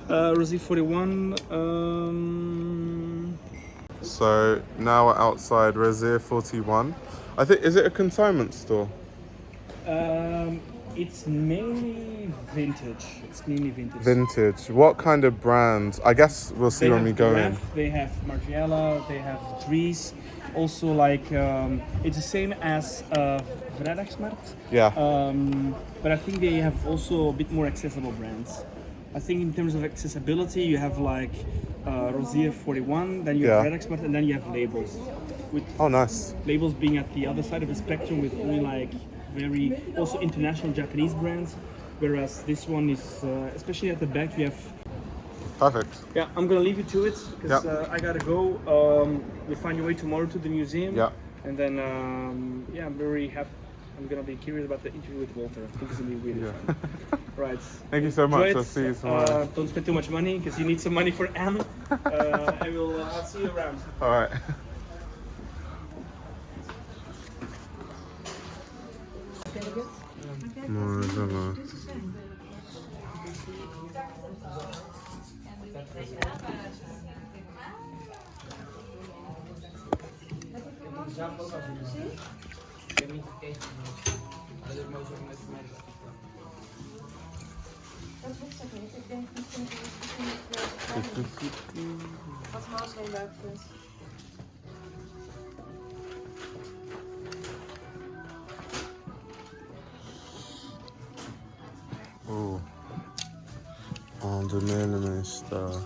Rosier 41. So now we're outside Rosier 41. I think, is it a consignment store? It's mainly vintage. Vintage. What kind of brands? I guess we'll see when we go in. They have Margiela, they have Dries. Also, like it's the same as Vrijdagsmarkt. Yeah. But I think they have also a bit more accessible brands. I think in terms of accessibility, you have like Rosier 41, then you have Vrijdagsmarkt, and then you have Labels. Oh, nice. Labels being at the other side of the spectrum with only like very also international Japanese brands, whereas this one is especially at the back you have. Perfect. Yeah, I'm gonna leave you to it because I gotta go. You'll find your way tomorrow to the museum. Yeah. And then yeah, I'm very happy. I'm gonna be curious about the interview with Walter. I think it's gonna be really fun. Right. Thank you so much. I'll see you tomorrow. Don't spend too much money because you need some money for Anne. I'll see you around. All right. Oh, Demeulemeester.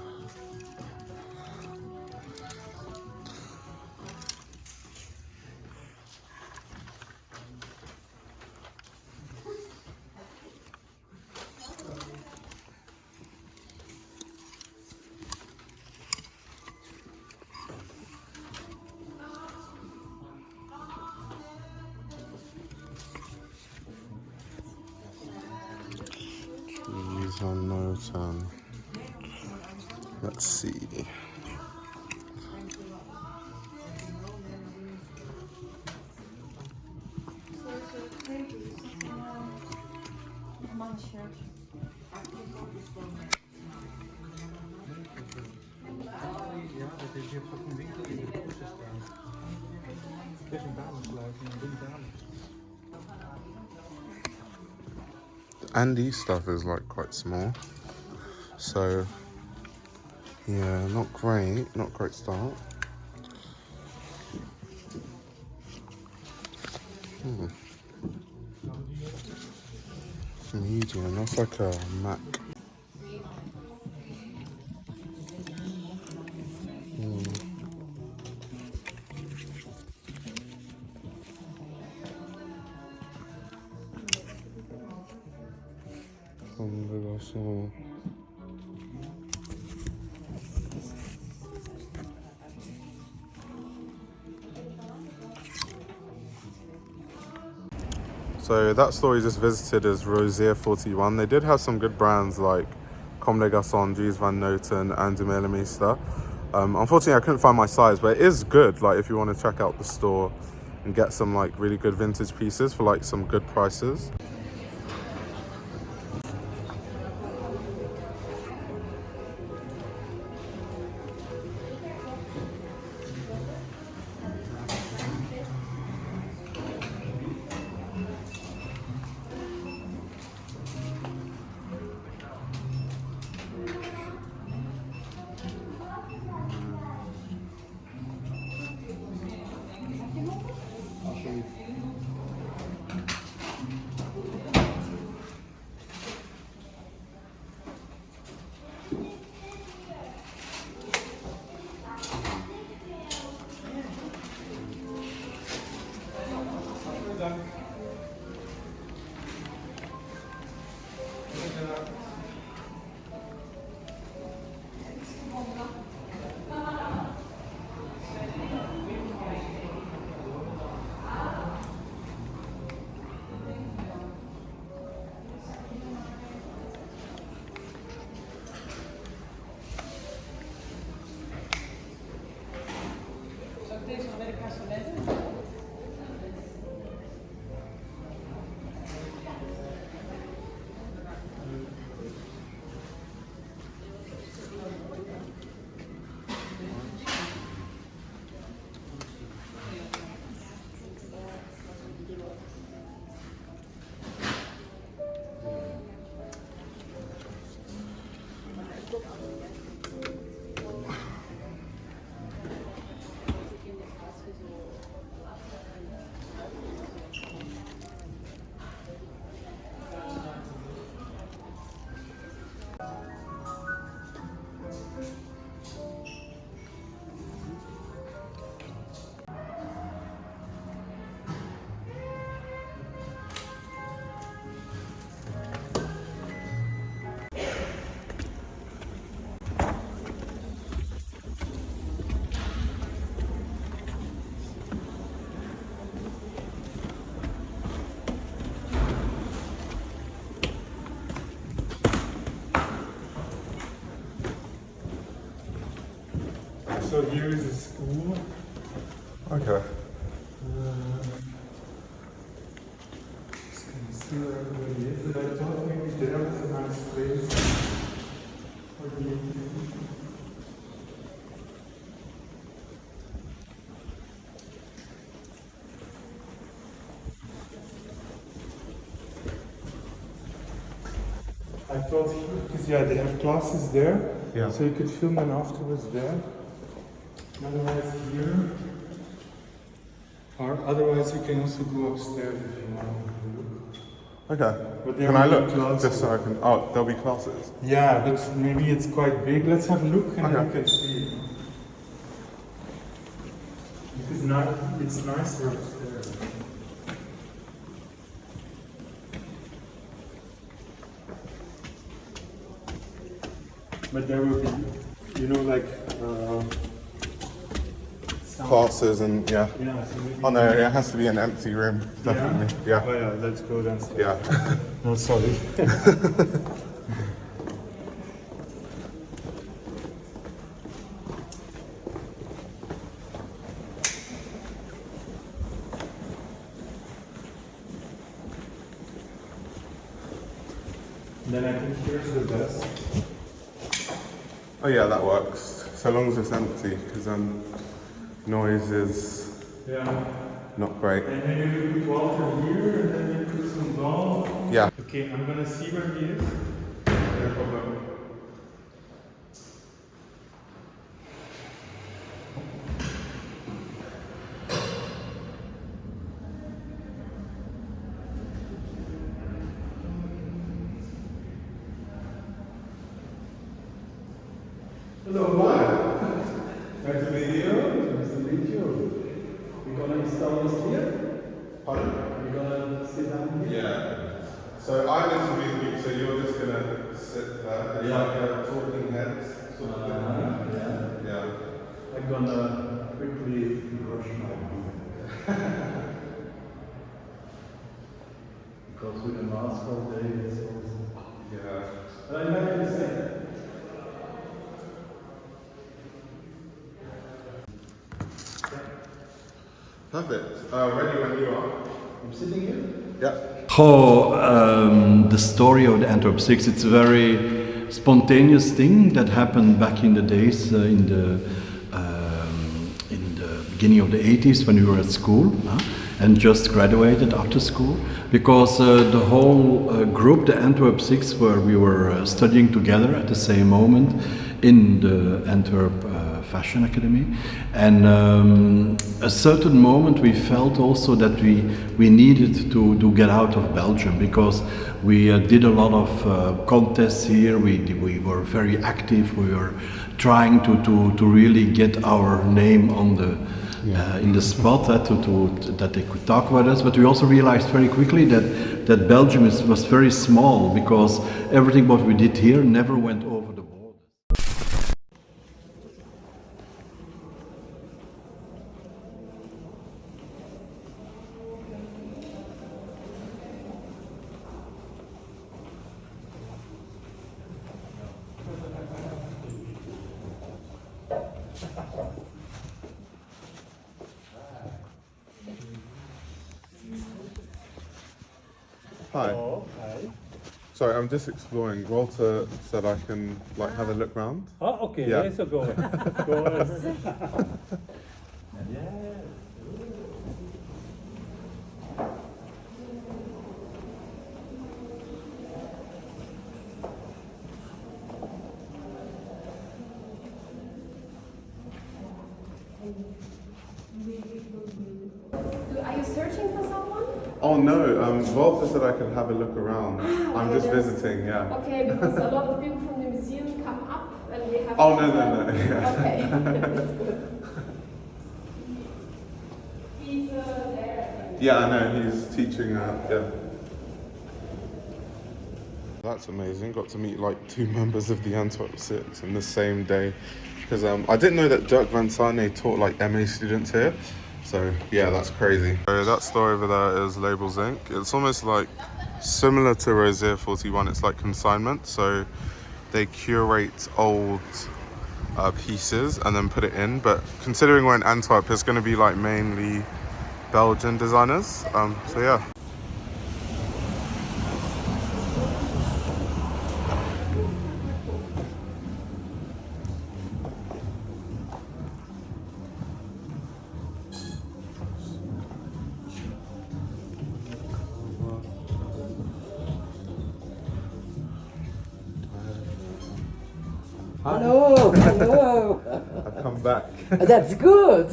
These are noted. Let's see. And these stuff is like quite small, so yeah, not great start. Medium, that's like a Mac. Combinaison. So that store we just visited is Rosier 41. They did have some good brands like Comme des Garçons, Dries Van Noten and Demeulemeester. Unfortunately I couldn't find my size, but it is good like if you want to check out the store and get some like really good vintage pieces for like some good prices. So here is a school. Okay. Just gonna see where everybody is. But I thought maybe there was a nice place for the I thought here, because yeah, they have classes there. Yeah. So you could film them afterwards there. Otherwise here. Or otherwise we can also go upstairs if you want to look. Okay. But there Can I will be look? classes. Just so I can. Oh, there'll be classes. Yeah, but maybe it's quite big. Let's have a look and then Okay. you can see. Because now it's nicer upstairs. But there will be, you know, like Classes and yeah. yeah. So maybe Oh no, it has to be an empty room. Definitely. Yeah. Oh yeah, let's go downstairs. Yeah. No, sorry. Then I think here's the desk. Oh yeah, that works. So long as it's empty, because noise is Yeah. not great. And then you put water here, and then you put some balls. Yeah. Okay, I'm gonna see where he is. No problem. Hello, nice to meet you. Nice to meet you. You're gonna install this here? Pardon? You're gonna sit down here? Yeah. So I'm interviewing you, so you're just gonna sit there. It's like a talking head sort of thing. Yeah. Yeah. I'm gonna quickly brush my hair. Perfect. Ready when you are. I'm sitting here. Yeah. The story of the Antwerp Six, it's a very spontaneous thing that happened back in the days in the beginning of the 80s when we were at school and just graduated after school, because the whole group, the Antwerp Six, where we were studying together at the same moment in the Antwerp Fashion Academy, and a certain moment we felt also that we needed to get out of Belgium, because we did a lot of contests here. We were very active. We were trying to really get our name on the in the spot that they could talk about us. But we also realized very quickly that Belgium was very small, because everything what we did here never went over the border. Hi. Oh, hi. Sorry, I'm just exploring. Walter said I can like have a look round. Oh, okay. Yeah. Let's go. Of course. Are you searching for someone? Oh no, Walter said I could have a look around. I'm just that's- visiting, yeah. Okay, because a lot of people from the museum come up and we have. Oh no. Yeah. Okay, that's good. He's there. Yeah, I know, he's teaching, yeah. That's amazing, got to meet like 2 members of the Antwerp Six in the same day. Because I didn't know that Dirk van Sane taught like MA students here. So yeah, that's crazy. So that store over there is Labels Inc. It's almost like similar to Rosier 41, it's like Consignment. So they curate old pieces and then put it in. But considering we're in Antwerp, it's going to be like mainly Belgian designers. So yeah. Hello, hello. I've come back. That's good.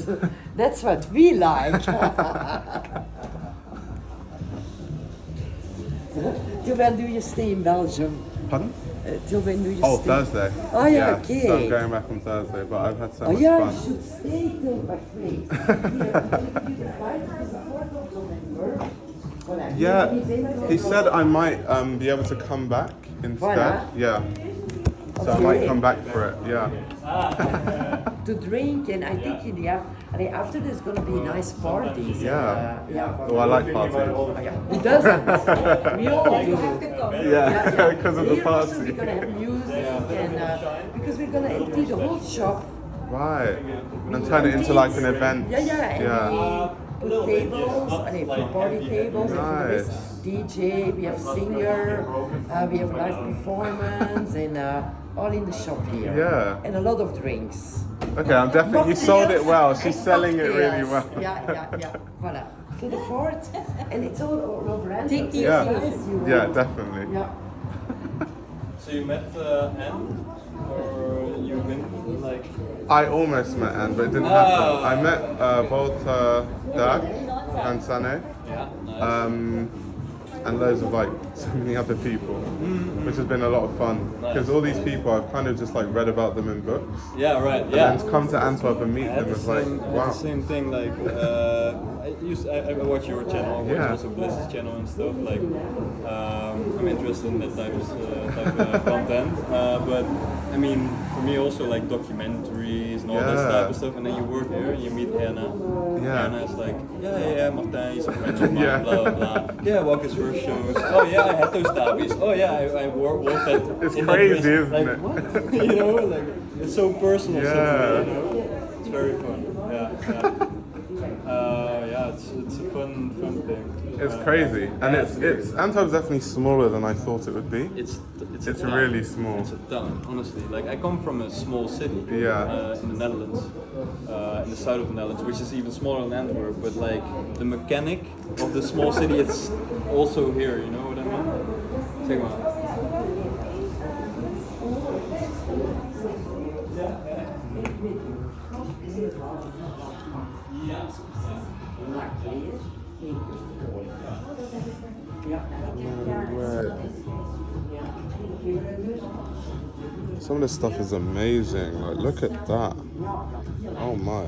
That's what we like. Till when do you stay in Belgium? Pardon? Till when do you Oh, stay? Thursday. Oh, yeah, okay. So I'm going back on Thursday, but I've had so Oh much yeah, fun. you should stay till wait. The flight is the 4th of November. Voilà. Yeah, he said I might be able to come back instead. Voilà. Yeah. So I might come back for it, yeah. To drink, and I think in the after there's gonna be nice parties. Yeah. Yeah. Oh, I like parties. Who doesn't? We all do. Yeah, because of the Here also party. we're gonna have music and because we're gonna empty the whole shop. Right. And turn it into like an event. Yeah. And we put tables, for party tables, and for this Nice. DJ, we have singer, we have live performance, and all in the shop here. Yeah. And a lot of drinks. Okay, I'm definitely, you sold it well. Cocktails She's and selling it really cocktails. well. Yeah. Voilà. To the fort, and it's all over Antwerp. Yeah, definitely. Yeah. So you met Anne, or you went like? I almost met Anne, but it didn't happen. I met Walter, Dirk and Sane. Yeah, nice. And loads of like so many other people, which has been a lot of fun. Because all these people, I've kind of just like read about them in books. Yeah, right. And Yeah. then to come to Antwerp and meet them is like, wow. The same thing. Like I watch your channel, I watch also Bliss's channel and stuff. Like I'm interested in that type of content. But I mean, for me also like documentaries and all that type of stuff. And then you work here, and you meet Anna. Yeah. Anna's like, yeah, Martijn is a friend of mine. Blah blah. Yeah, walk his first shows. Oh yeah, I had those tabbies. Oh yeah, I wore that. It's in crazy, that isn't like, it? What? You know, like it's so personal. Yeah. Something, you know? It's very fun. Yeah. it's a fun thing. It's crazy, and it's Antwerp's definitely smaller than I thought it would be. It's really small. It's a town, honestly. Like I come from a small city in the Netherlands, in the south of the Netherlands, which is even smaller than Antwerp. But like the mechanic of the small city, it's also here. You know what I mean? Zeg maar. Some of this stuff is amazing. Like, look at that. Oh my.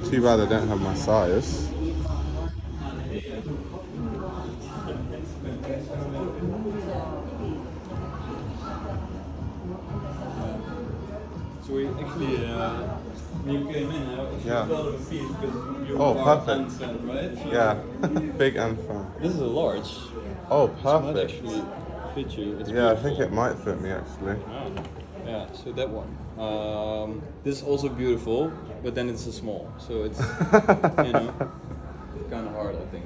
Too bad I don't have my size. So we actually, when you came in, I thought of a piece because you are perfect. fan, right? So Yeah, big Antwerp. This is a large. Oh, This might perfect. actually fit you. It's Yeah, I beautiful. think it might fit me actually. Yeah, so that one. This is also beautiful, but then it's a small, so it's you know kind of hard, I think.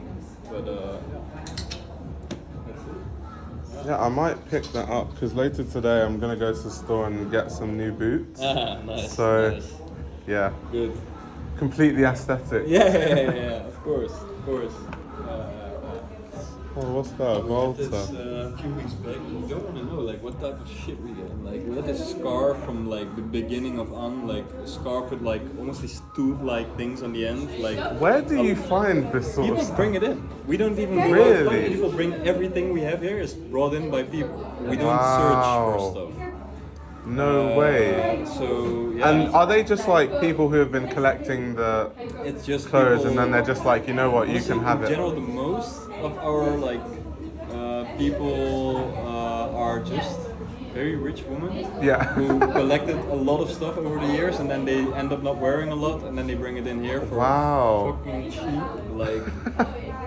But that's it. Yeah, I might pick that up because later today I'm gonna go to the store and get some new boots. Ah, nice. So, nice. yeah. Good. Completely aesthetic. Yeah, of course. Oh, what's that? We Volta. had this a few weeks back. You don't want to know like what type of shit we get. Like we had this scarf from like the beginning of like a scarf with like almost these tooth-like things on the end. Like Where do you find this sort of people stuff? bring it in. We don't even go Really? out find. People bring everything we have here is brought in by people. We don't Wow. search for stuff. No way. So yeah. And are they just like people who have been collecting the It's just clothes people, and then they're just like, you know what, you honestly, can have in it? general, the most of our like people are just very rich women who collected a lot of stuff over the years and then they end up not wearing a lot and then they bring it in here for fucking cheap. Like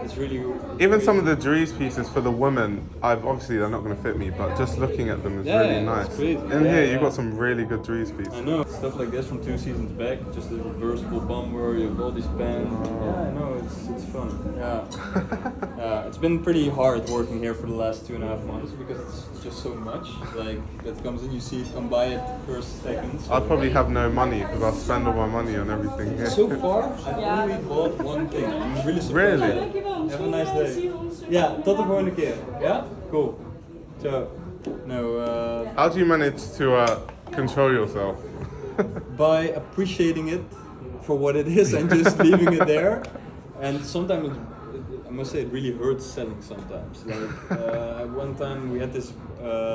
it's really Even some of the Dries pieces for the women, obviously they're not going to fit me, but just looking at them is really nice. It's crazy. In here you've got some really good Dries pieces. I know stuff like this from 2 seasons back, just a reversible bomber, you have all these pants. Yeah, I know it's fun. Yeah, it's been pretty hard working here for the last 2.5 months because it's just so much. Like that comes in, you see it, come by it first seconds. I'd probably have no money because I'll spend all my money on everything here. So far, I've only bought one thing. I'm really surprised. Really? Have a nice day. Ja, tot de volgende keer. Ja? Cool. Ciao. No, How do you manage to control yourself? by appreciating it for what it is and just leaving it there. And sometimes, I must say, it really hurts selling sometimes. Like one time we had this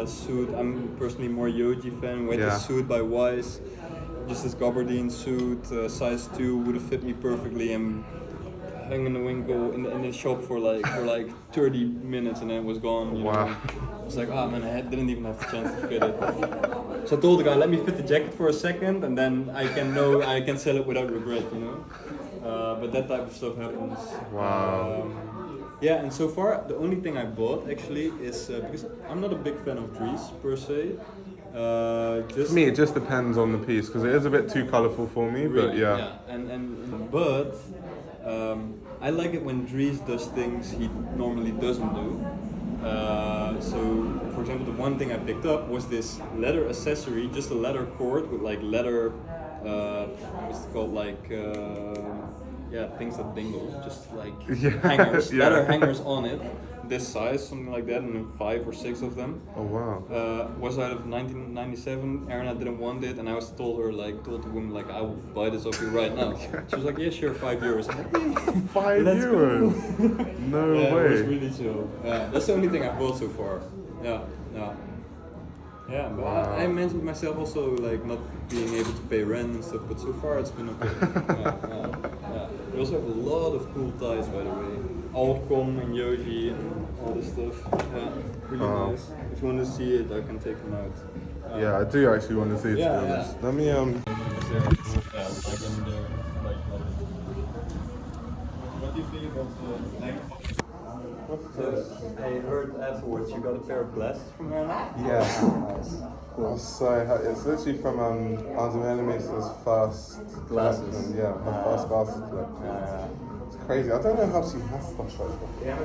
suit. I'm personally more Yoji fan. We had this suit by Wise, just this gabardine suit, size 2, would have fit me perfectly and hung in the window in the shop for like 30 minutes and then it was gone. You know? I was like, oh man, I didn't even have the chance to fit it. So I told the guy, let me fit the jacket for a second and then I can sell it without regret, you know. But that type of stuff happens. Wow. Yeah, and so far the only thing I bought actually is because I'm not a big fan of Dries per se. For me, it just depends on the piece because it is a bit too colourful for me. Really, but yeah. But I like it when Dries does things he normally doesn't do. So, for example, the one thing I picked up was this leather accessory, just a leather cord with like leather, what's it called, like things that dingle, just like hangers, leather hangers on it. This size, something like that, and 5 or 6 of them. Oh wow. Was out of 1997. Erna didn't want it, and I told the woman like, I will buy this off you right now. She was like, yeah, sure, €5. I'm like, 5 euros? Cool. No It way. was really chill. Yeah, that's the only thing I've bought so far. Yeah, but I mentioned myself also like not being able to pay rent and stuff, but so far it's been okay. Yeah. We also have a lot of cool ties, by the way. Alcom and Yoji and all this stuff. Yeah, really nice. If you want to see it, I can take them out. Yeah, I do actually want to see it. To be honest. Let me What do you think about the length? So, I heard afterwards you got a pair of glasses from her now? Yeah. Nice. course. So it's literally from Demeulemeester's first Glasses. collection. Yeah, her first glasses collection. It's crazy. I don't know how she has stuff like that.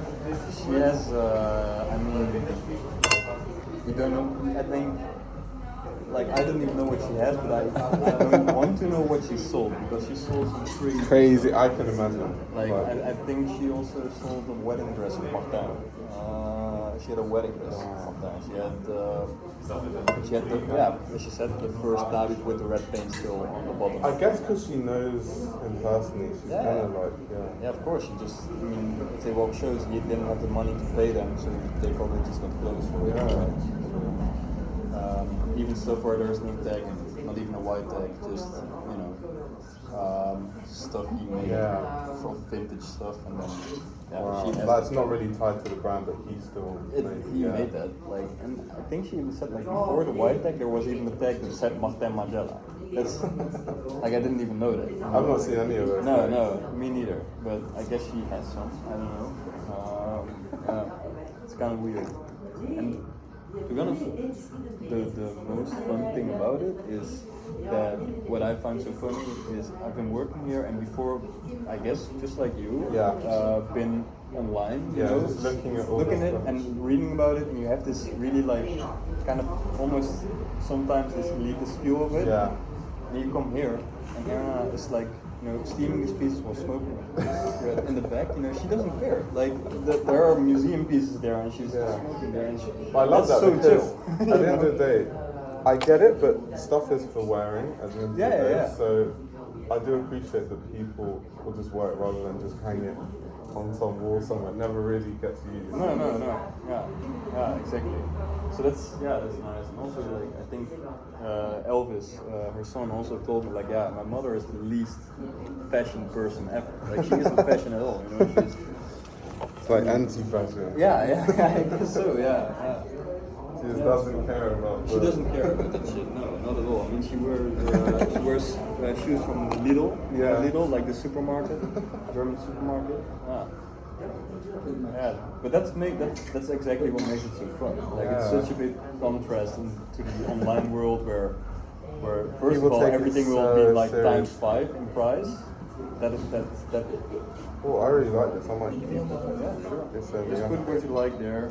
She has, I mean, you don't know, I think, like, I don't even know what she has, but I don't want to know what she sold, because she sold some crazy, I can imagine. Like, I think she also sold a wedding dress of Martin. She had a wedding dress of Martin. She had the, yeah, as she said, the first David with the red paint still on the bottom. I guess because she knows him personally, she's kind of like, Yeah, of course, she just, I mean, if they walk shows, he didn't have the money to pay them, so they probably just got clothes for it. Even so far, there's no tag, and not even a white tag, just, you know, stuff he made from vintage stuff, and then, she has that's not really tied to the brand, but he still made that, like, and I think she even said, like, before the white tag, there was even a tag that said Martin Magella. That's, like, I didn't even know that. I've not seen any of those. No, me neither, but I guess she has some, I don't know. It's kind of weird. And to be honest, the most fun thing about it is that what I find so funny is I've been working here, and before, I guess, just like you, been online, you know, looking at it and reading about it, and you have this really, like, kind of almost sometimes this elitist feel of it. Yeah. And you come here, and Erna is like, you know, steaming these pieces while smoking in the back. You know, she doesn't care. Like, there are museum pieces there, and she's smoking there, and I love that so because chill. at the end of the day, I get it, but stuff is for wearing at the end of the day. So I do appreciate that people will just wear it rather than just hang it on some wall somewhere. It never really gets used. No. Yeah, exactly. So that's nice. And also, like, I think Elvis, her son, also told me, like, my mother is the least fashion person ever. Like, she isn't fashion at all. You know, she's like anti-fashion. Yeah, I guess so. Yeah. She just doesn't care about. She doesn't care about that shit. No, not at all. I mean, she wears shoes from Lidl. Lidl, like the supermarket, German supermarket. Yeah, but that's exactly what makes it so fun. Like, it's such a big contrast to the online world where first of all everything will be like times 5 in price. That. Oh, I really like this. I might. Yeah, sure. Just put what you like there.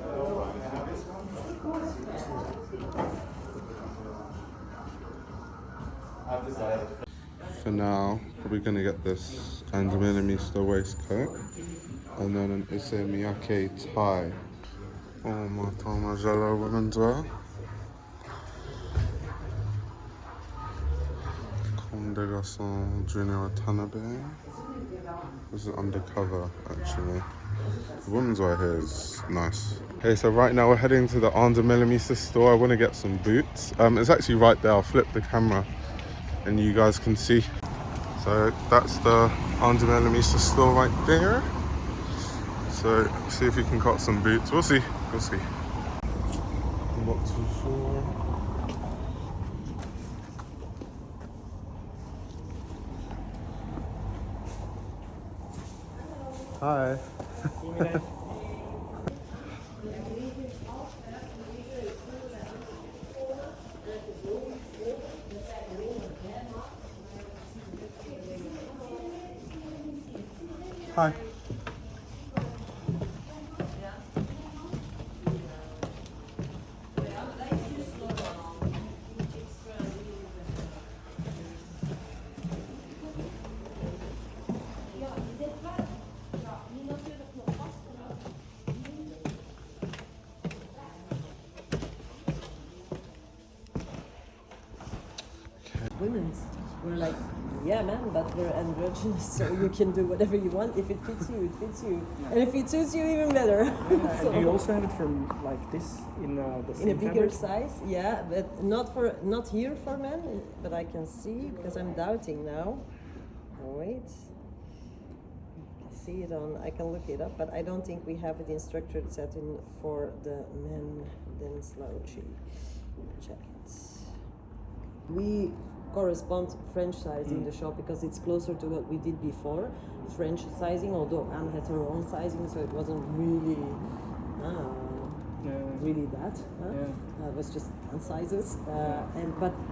For now, probably gonna get this Demeulemeester waistcoat and then an Issey Miyake tie. Oh, Martin Magella women's wear. Comme des Garçons Junior Watanabe. This is undercover actually. The women's wear here is nice. Okay, so right now we're heading to the Demeulemeester store. I want to get some boots. It's actually right there. I'll flip the camera and you guys can see. So that's the Demeulemeester store right there. So see if we can cut some boots. We'll see. I'm not too sure. Hi. Hi. Women's were like, yeah, man, but we're androgynous, so you can do whatever you want. If it fits you, it fits you, and if it suits you, even better. So, and do you also have it from like this in the same in a bigger fabric? size? Yeah, but not here for men. But I can see because I'm doubting now. Wait, I see it on. I can look it up, but I don't think we have it in structured satin for the men. Then slouchy. Check it. We correspond French size in the shop because it's closer to what we did before, French sizing, although Anne had her own sizing, so it wasn't really really that. It was just hand sizes.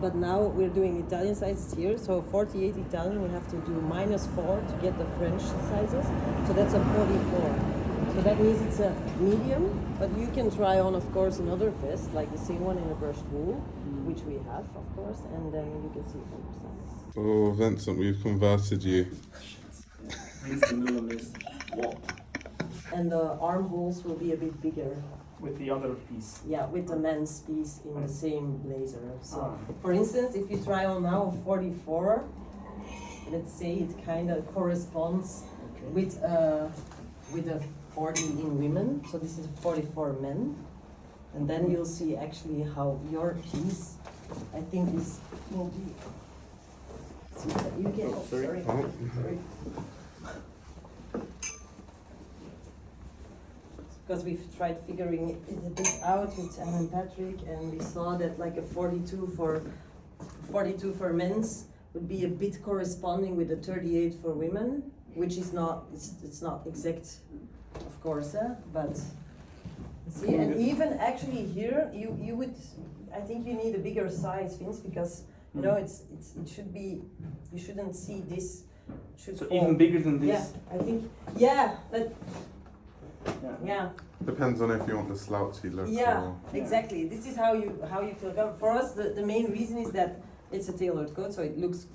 But now we're doing Italian sizes here. So 48 Italian, we have to do -4 to get the French sizes. So that's a 44. So that means it's a medium, but you can try on, of course, another vest, like the same one in a brushed wool, which we have, of course, and then you can see from your size. Oh, Vincent, we've converted you. And the armholes will be a bit bigger. With the other piece. Yeah, with the men's piece in the same blazer. So, for instance, if you try on now a 44, let's say it kind of corresponds with a 40 in women. So this is a 44 men, and then you'll see actually how your piece, I think, will be. See, you can. Oh, sorry. Sorry. Because we've tried figuring it a bit out with Anne and Patrick, and we saw that like a 42 for men's would be a bit corresponding with the 38 for women, which is not, it's not exact, of course, but see, and even actually here, you would, I think you need a bigger size, Vince, because you know it should be, you shouldn't see this. Should so fall. Even bigger than this. Yeah, I think. Yeah. Depends on if you want the slouchy look. Yeah, or... exactly. This is how you feel comfortable. For us, the main reason is that it's a tailored coat, so it looks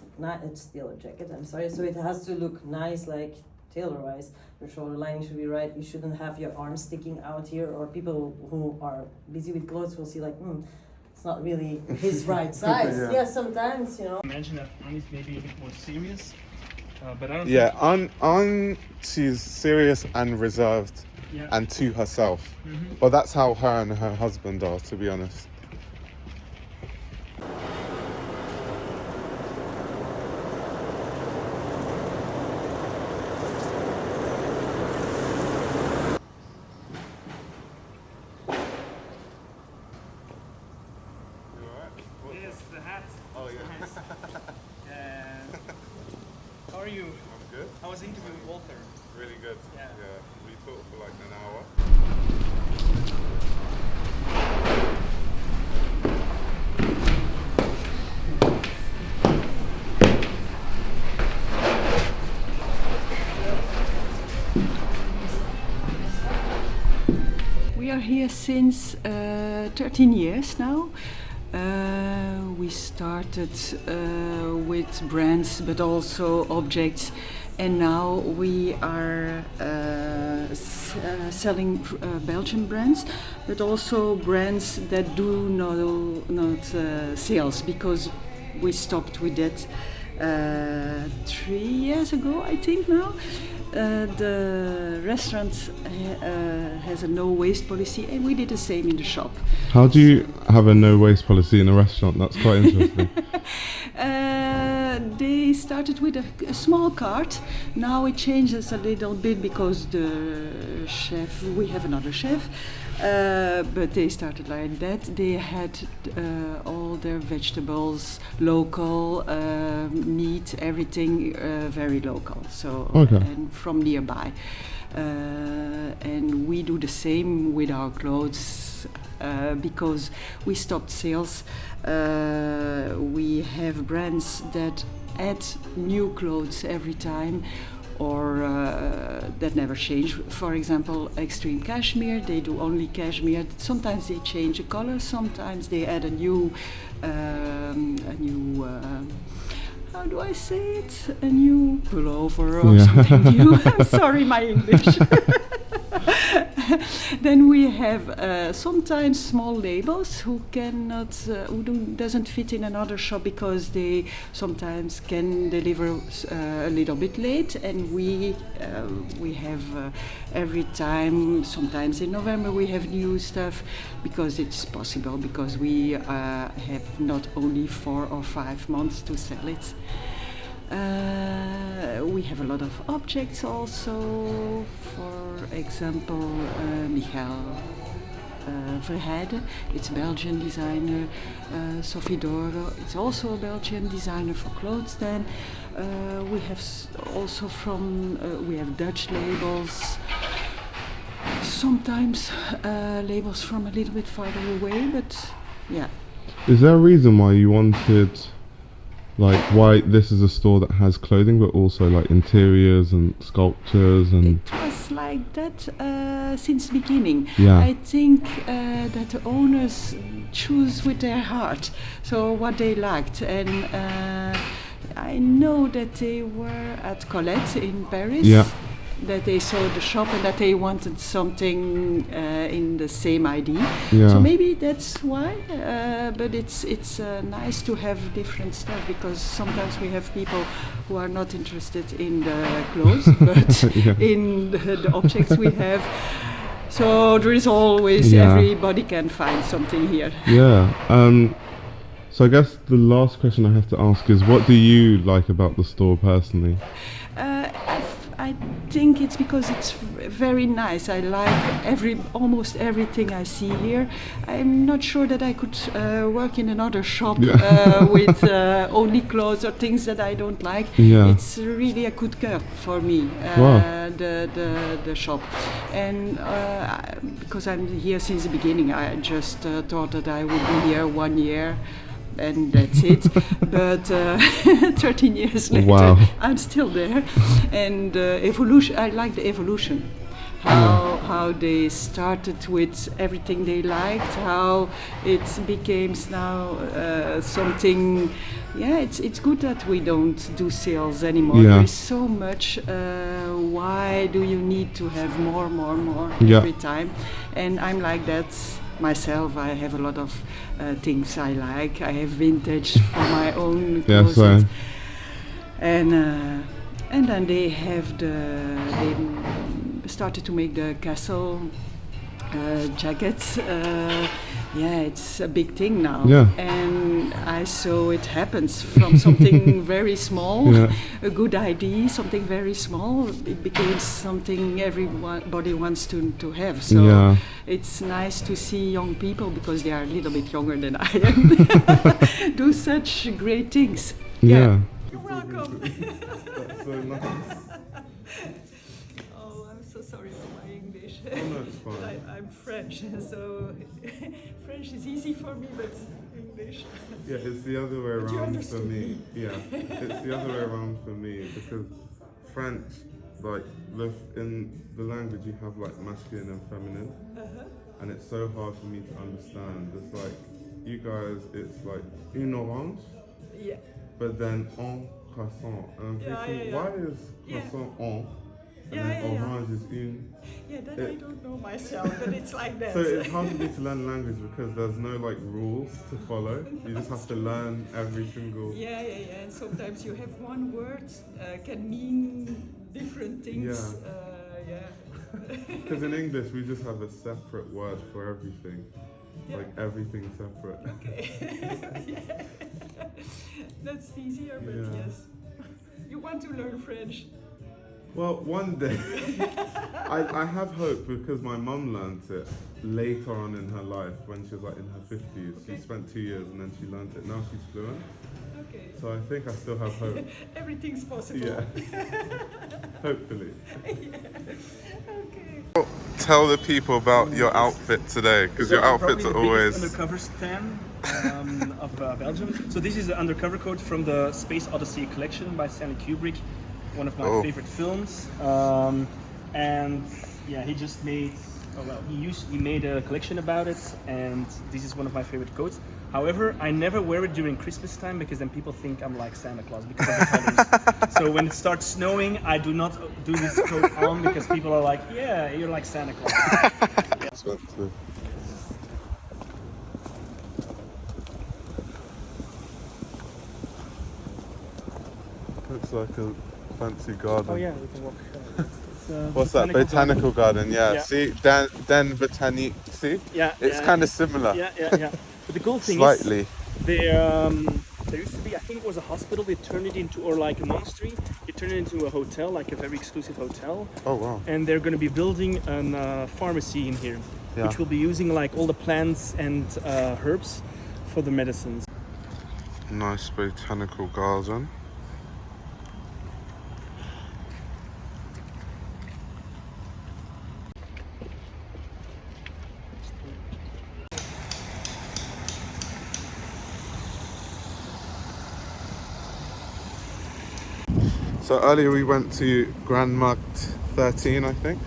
it's tailored jacket. I'm sorry, so it has to look nice, like tailor-wise. Your shoulder lining should be right. You shouldn't have your arms sticking out here, or people who are busy with clothes will see like, it's not really his right size. Yeah, sometimes, you know. Imagine that Annie's maybe a bit more serious, but I don't. Yeah, she's serious and reserved. Yeah. And to herself. Mm-hmm. But that's how her and her husband are, to be honest. Yes, the hat. Oh yeah. How are you? I'm good. I was interviewing Walter. Really good. Yeah. We talked for like an hour. We are here since 13 years now. We started with brands, but also objects. And now we are selling Belgian brands, but also brands that do not sales, because we stopped with that 3 years ago, I think now. The restaurant has a no waste policy, and we did the same in the shop. How do you have a no waste policy in a restaurant? That's quite interesting. They started with a small cart. Now it changes a little bit because the chef, we have another chef, but they started like that. They had all their vegetables local, meat, everything very local. So and from nearby, and we do the same with our clothes. Because we stopped sales, we have brands that add new clothes every time, or that never change. For example, Extreme Cashmere, they do only cashmere. Sometimes they change the color, sometimes they add a new how do I say it? A new pullover or something new. I'm sorry, my English. Then we have sometimes small labels who cannot, doesn't fit in another shop because they sometimes can deliver a little bit late, and we have every time. Sometimes in November we have new stuff because it's possible, because we have not only 4 or 5 months to sell it. We have a lot of objects also. For example, Michael Verheijden, it's a Belgian designer. Sophie Doro, it's also a Belgian designer for clothes. Then we have also we have Dutch labels. sometimes labels from a little bit farther away, but yeah. Is there a reason why you wanted, like, why this is a store that has clothing but also like interiors and sculptures and... It was like that since the beginning. Yeah. I think that the owners choose with their heart, so what they liked, and I know that they were at Colette in Paris. Yeah. That they saw the shop and that they wanted something in the same idea. Yeah. So maybe that's why. But it's nice to have different stuff, because sometimes we have people who are not interested in the clothes, but Yeah. in the objects we have. So there is always, Yeah. everybody can find something here. Yeah. So I guess the last question I have to ask is, what do you like about the store personally? I think it's because it's very nice. I like almost everything I see here. I'm not sure that I could work in another shop with only clothes or things that I don't like. Yeah. It's really a good cœur for me, Wow. the shop. And because I'm here since the beginning, I just thought that I would be here 1 year. And that's it. But 13 years later, Wow. I'm still there. And evolution, I like the evolution. How they started with everything they liked, how it became now something. Yeah, it's good that we don't do sales anymore. Yeah. There is so much. Why do you need to have more Yeah. every time? And I'm like that myself. I have a lot of things I like. I have vintage for my own Yeah, closet. same. And then they have they started to make the castle jackets. Yeah, it's a big thing now. Yeah. And I saw it happens from something very small, Yeah. a good idea, something very small. It became something everybody wants to have. So Yeah. it's nice to see young people, because they are a little bit younger than I am, do such great things. Yeah. You're welcome. That's so nice. Oh, I'm so sorry for my English. Oh, no, it's fine. I'm French, so French is easy for me, but English. Yeah, it's the other way But you around for understood me. me. Yeah, it's the other way around for me, because French, like, in the language you have like masculine and feminine, and it's so hard for me to understand. It's like, you guys, it's like une orange, Yeah. but then en croissant. And I'm thinking, why is croissant en? And then orange is une. Yeah, that I don't know myself, but it's like that. So it's hard for me to learn language because there's no like rules to follow. You just have to learn every single. Yeah. And sometimes you have one word can mean different things. Because in English we just have a separate word for everything. Like everything separate. Okay. Yeah. That's easier, but yes. You want to learn French? Well, one day. I have hope, because my mum learnt it later on in her life when she was like in her 50s. She spent 2 years and then she learnt it. Now she's fluent. Okay. So I think I still have hope. Everything's possible. Yeah. Hopefully. Okay. Tell the people about your outfit today, because your outfits are always... undercover stand of Belgium. So this is the undercover coat from the Space Odyssey collection by Stanley Kubrick, one of my favorite films. And yeah, he just made, he made a collection about it, and this is one of my favorite coats. However, I never wear it during Christmas time, because then people think I'm like Santa Claus because of the colors. So when it starts snowing, I do not do this coat on, because people are like, yeah, you're like Santa Claus. Yeah. Looks like a fancy garden. Oh yeah, we can walk. What's that? Botanical garden, yeah. See, Den Botanique, see? Yeah. It's kind of similar. Yeah. But the cool thing Slightly. is, there used to be, I think it was a hospital. They turned it into, or like a monastery. They turned it into a hotel, like a very exclusive hotel. Oh wow! And they're going to be building a pharmacy in here, which will be using like all the plants and herbs for the medicines. Nice botanical garden. So earlier we went to Graanmarkt 13, I think.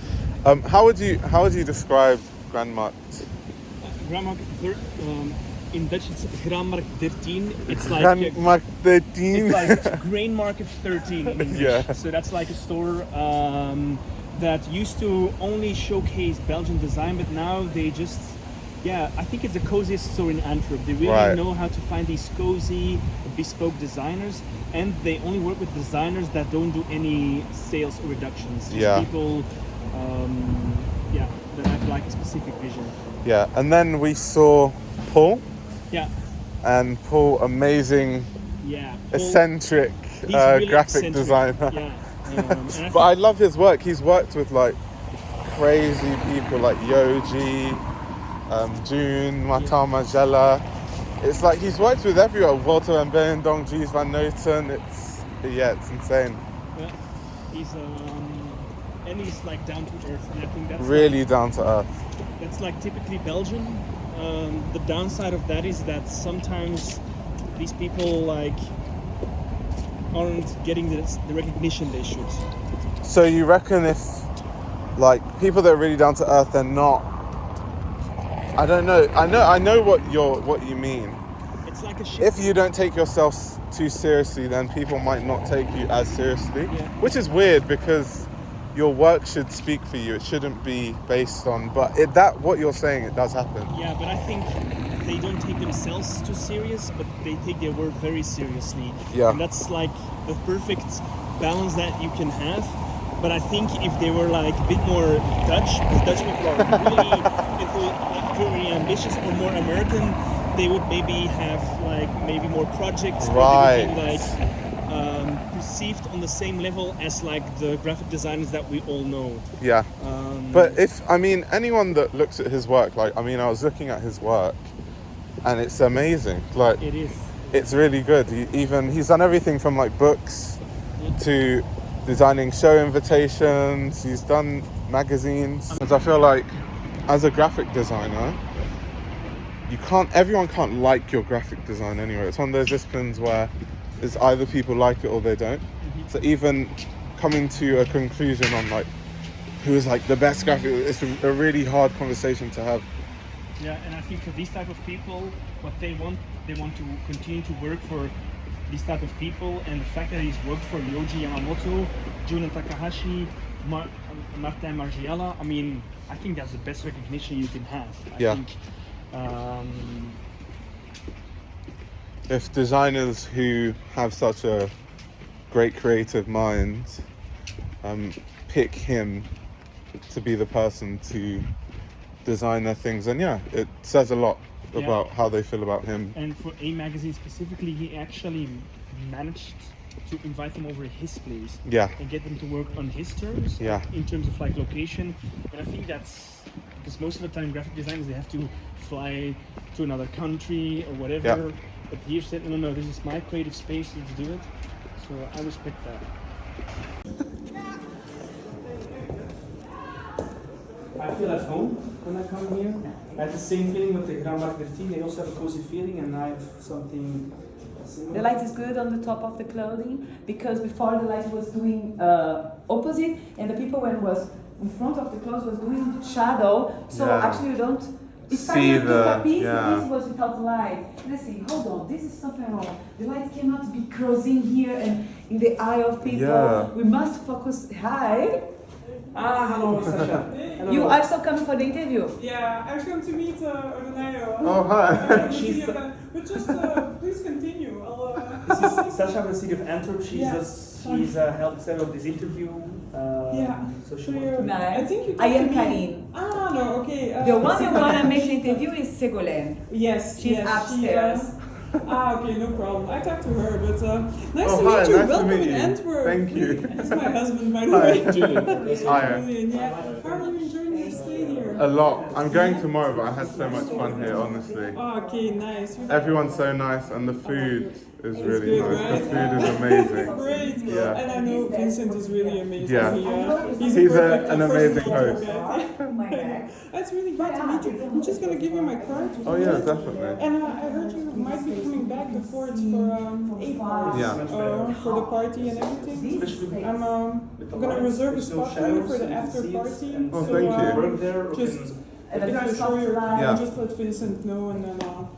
How would you describe Graanmarkt? Graanmarkt, in Dutch it's Graanmarkt 13. It's like Graanmarkt 13. It's like Grain Market 13 in English. Yeah. So that's like a store that used to only showcase Belgian design, but now they just, I think it's the coziest store in Antwerp. They really know how to find these cozy, bespoke designers, and they only work with designers that don't do any sales or reductions. Just people, that have like a specific vision. Yeah, and then we saw Paul. Yeah. And Paul, amazing, eccentric really graphic eccentric. designer. Yeah. But I love his work. He's worked with like crazy people like Yoji, June, Martin Magella. It's like he's worked with everyone. Walter and Beirendonck, Dries van Noten. It's insane. Yeah. He's like down to earth, and I think that's really down to earth. That's like typically Belgian. The downside of that is that sometimes these people like aren't getting the recognition they should. So you reckon if like people that are really down to earth, they're not? I don't know. I know what you mean. It's like a if you don't take yourself too seriously, then people might not take you as seriously, which is weird because your work should speak for you. It shouldn't be based on, but what you're saying, it does happen. Yeah, but I think they don't take themselves too serious, but they take their work very seriously. Yeah. And that's like the perfect balance that you can have. But I think if they were like a bit more Dutch, because Dutch people are really ambitious, or more American, they would maybe have like maybe more projects. Right. Or they would be like perceived on the same level as like the graphic designers that we all know. Yeah. But anyone that looks at his work, I was looking at his work and it's amazing. Like it is. It's really good. He's done everything from like books to designing show invitations. He's done magazines. Because I feel like as a graphic designer, everyone can't like your graphic design anyway. It's one of those disciplines where it's either people like it or they don't. Mm-hmm. So even coming to a conclusion on like who is like the best graphic, it's a really hard conversation to have. Yeah, and I think for these type of people, what they want to continue to work for these type of people, and the fact that he's worked for Yoji Yamamoto, Juno Takahashi, Martin Margiela, I think that's the best recognition you can have. I think if designers who have such a great creative mind pick him to be the person to design their things, then it says a lot about how they feel about him. And for A Magazine specifically, he actually managed to invite them over his place and get them to work on his terms in terms of like location. And I think that's because most of the time graphic designers, they have to fly to another country or whatever. But he said, no, this is my creative space, let's do it. So I respect that. I feel at home when I come here. I have the same feeling with the Graanmarkt 13. They also have a cozy feeling, and I have something similar. The light is good on the top of the clothing, because before the light was doing opposite, and the people when was in front of the clothes was doing shadow. So actually you don't see the This was without light. Let's see, hold on, this is something wrong. The light cannot be crossing here and in the eye of people. Yeah. We must focus. Hi. Hello, Sasha. Hello. You also coming for the interview? Yeah, I was going to meet Orlando. Oh, hi. But just please continue. This is Sasha from the city of Antwerp. She's helped set up this interview. So she wants to... I think you I am Karin. No, okay. The one who wanna make the interview is Ségolène. Yes. She's upstairs. Okay, no problem. I talked to her, but nice Oh, to hi, meet you. nice to Welcome meet in you. Antwerp. Thank you. That's my husband, by the way. Julian. Julian, yeah. How are you enjoying your stay here? A lot. I'm going tomorrow, but I had so much fun here, honestly. Oh, okay, nice. Everyone's so nice, and the food is really good, nice. right? The food is amazing. Great. Yeah. And I know Vincent is really amazing. Yeah. He's an amazing host. That's really great to meet you. I'm just gonna give you my card. Oh yeah, definitely. And I heard you might be coming back the 4th for 8 hours. Yeah. For the party and everything. I'm gonna reserve a spot for you for the after party. Oh, thank you. Just if you're sure you're coming, just let Vincent know and then we'll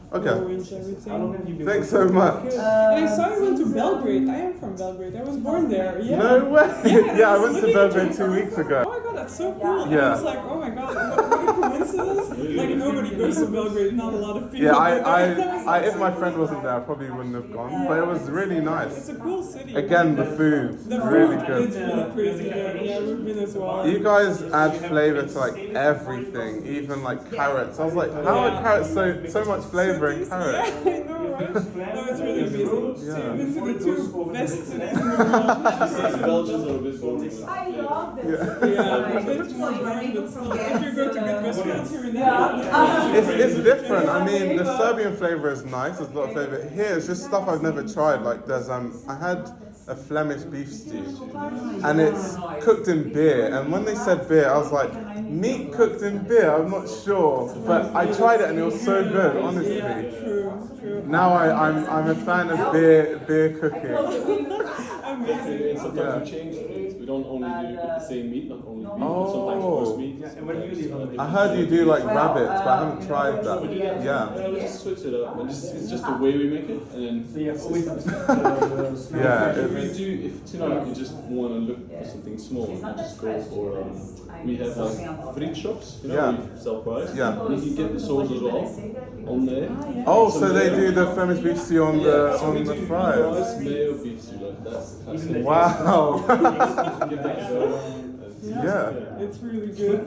arrange everything. Thanks so much. And I saw you went to Belgrade. I am from Belgrade. I was born there. Yeah. No way. Yeah, I went to Belgium 2 weeks ago. Oh my god, that's so cool. Yeah. I was like, oh my god, what a coincidence. Like nobody goes to Belgrade, not a lot of people. Yeah, if my friend wasn't there, I probably wouldn't have gone. But it was really nice. It's a cool city. Again, the food, really good. It's really crazy there. Yeah, we've been as well. You guys add flavour to like everything, even like carrots. I was like, how are carrots so much flavour in carrots? Yeah, I know, right? No, it's really amazing. Yeah. This is the two best cities in the world. Belgians are a bit boring. I love this. Yeah, it's more boring, but still, if you go to good restaurants here and there, It's different. I mean, the Serbian flavour is nice. There's a lot of flavour. Here, it's just stuff I've never tried. Like there's I had a Flemish beef stew, and it's cooked in beer. And when they said beer, I was like, meat cooked in beer. I'm not sure, but I tried it and it was so good. Honestly, now I'm a fan of beer cooking. And sometimes we change things. We don't only do the same meat, not only beef, but sometimes roast meat. I heard you do like rabbits, but I haven't tried that. Yeah, we just switch it up. It's just the way we make it, and then if tonight you just want to look for something small, you just go for we have like fried shops, we sell fries. Yeah. You can get the sauce as well on there. Oh, so they do the Flemish beef stew on the fries. Mayo beef stew, like that's wow. Give that a go. Yeah. It's really good.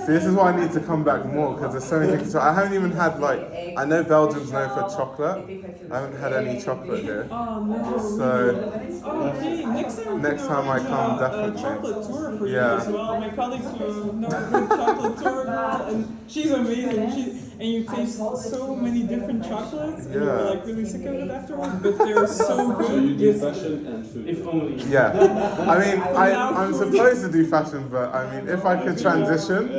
See, this is why I need to come back more, because there's so many things to try. I haven't even had I know Belgium's known for chocolate. I haven't had any chocolate here. Oh no. So okay, next time I come, definitely. A chocolate tour for you as well. My colleagues know a good chocolate tour girl, and she's amazing. And you taste so many different chocolates, and you're like really sick of it afterwards, but they're so good. So you do fashion and food. If only. Yeah. I mean, I'm supposed to do fashion, but I mean, if I could transition,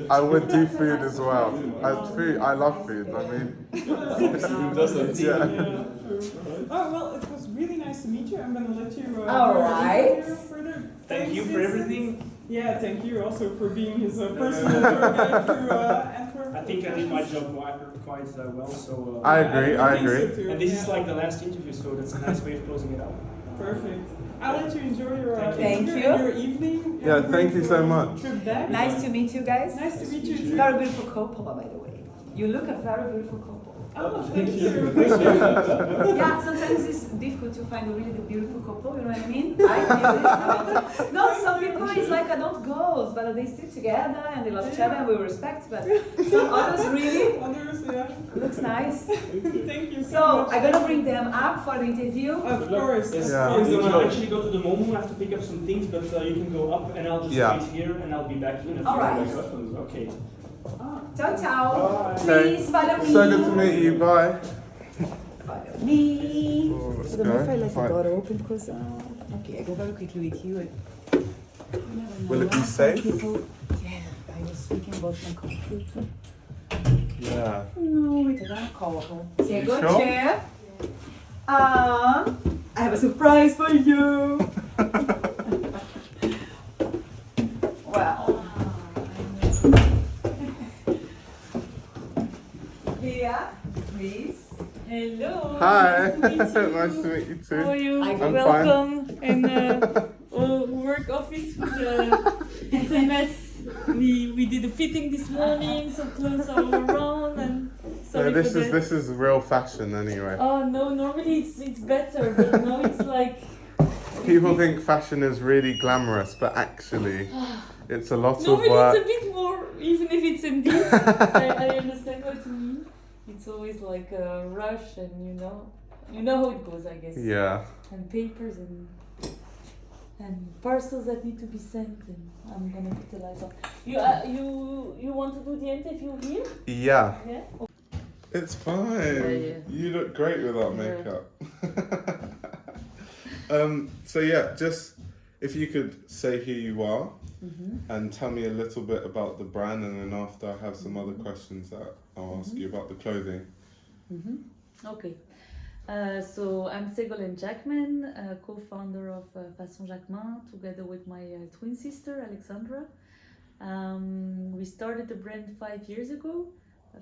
I would do food as well. I love food. I mean, yeah. Oh well, it was really nice to meet you. I'm gonna let you. All right. Further. Thank you for everything. Yeah, thank you also for being his personal tour guide through Antwerp. I think I did my job quite well. So I agree. So and this is like the last interview, so that's a nice way of closing it out. Perfect. I'll let you enjoy your your evening. Yeah, thank you so much. Trip back. Nice to meet you guys. Nice to meet you too. Very beautiful couple, by the way. You look a very beautiful couple. Oh, thank you. Yeah, sometimes it's difficult to find a really beautiful couple, you know what I mean? I feel no, some people it's like adult goals, but they stick together and they love each other and we respect, but some others really looks nice. Thank you so much. I'm gonna bring them up for the interview. Of course. Yes. I'm gonna actually go to the Momo. I have to pick up some things, but you can go up and I'll just wait here and I'll be back in a few minutes. Okay. Ciao, ciao. Okay. Please follow me. So good to meet you. Bye. Follow me. Let's So the go. I let the Fine. door open because okay, I go very quickly with you. Will it be safe? Yeah, I was speaking about my computer. Yeah. No, we didn't call her. Say You good sure? chair. I have a surprise for you. Well. Here, please. Hello. Hi. Nice to meet you. Nice to meet you too. How are you? I'm Welcome fine. in work office with SMS. We did a fitting this morning, so clothes are all around and sorry this for is that. this is real fashion anyway. Oh no, normally it's better, but now it's like People think fashion is really glamorous, but actually it's a lot normally of work. it's a bit more, even if it's in this. I understand what you mean. It's always like a rush, and you know how it goes, I guess. Yeah. And papers and. and parcels that need to be sent, and I'm gonna put the light on. You want to do the interview here? Yeah. Yeah? It's fine. You look great without makeup. So yeah, just if you could say who you are and tell me a little bit about the brand, and then after I have some other questions that I'll ask you about the clothing. Okay. So I'm Ségolène Jacquemin, co-founder of FAÇON JACMIN, together with my twin sister Alexandra. We started the brand 5 years ago,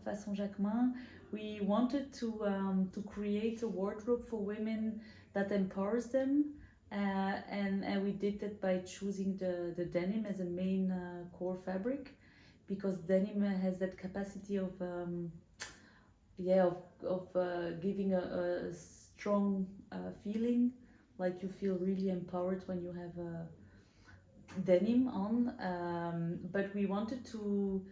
FAÇON JACMIN. We wanted to create a wardrobe for women that empowers them, and we did that by choosing the denim as a main core fabric, because denim has that capacity of giving a strong feeling, like you feel really empowered when you have denim on. But we wanted to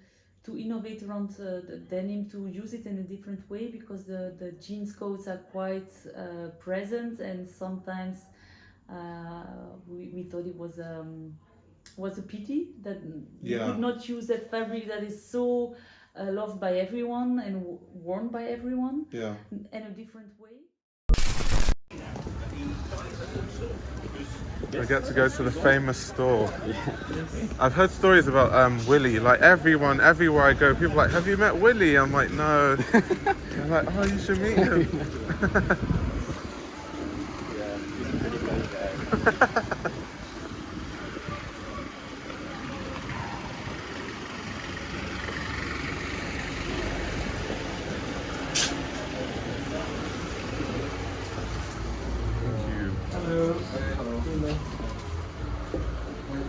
innovate around the denim, to use it in a different way, because the jeans coats are quite present, and sometimes we thought it was a pity that you could not use that fabric that is so loved by everyone and worn by everyone in a different way. I get to go to the famous store. I've heard stories about Willy. Like everywhere I go, people are like, have you met Willy? I'm like, no. They're like, oh, you should meet him. Yeah, he's a pretty funny guy.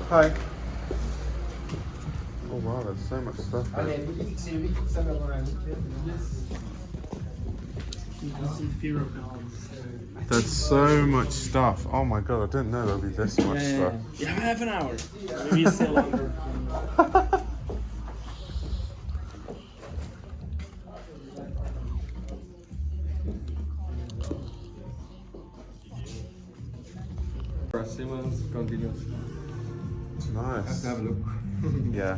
Hi. Oh wow, there's so much stuff here. There's so much stuff. Oh my god, I didn't know there'd be this much stuff. You have half an hour. Maybe it's still longer. Simmons continues. It's nice. Have to have a look. Yeah.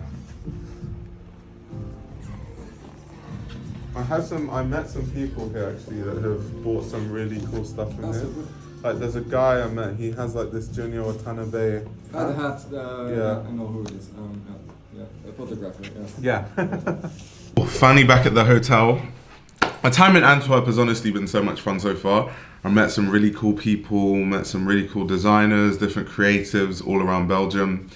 I met some people here actually that have bought some really cool stuff in here. Like there's a guy I met, he has like this Junior Watanabe. The hat, I know who it is. A photographer, yeah. Finally back at the hotel. My time in Antwerp has honestly been so much fun so far. I met some really cool people, met some really cool designers, different creatives all around Belgium.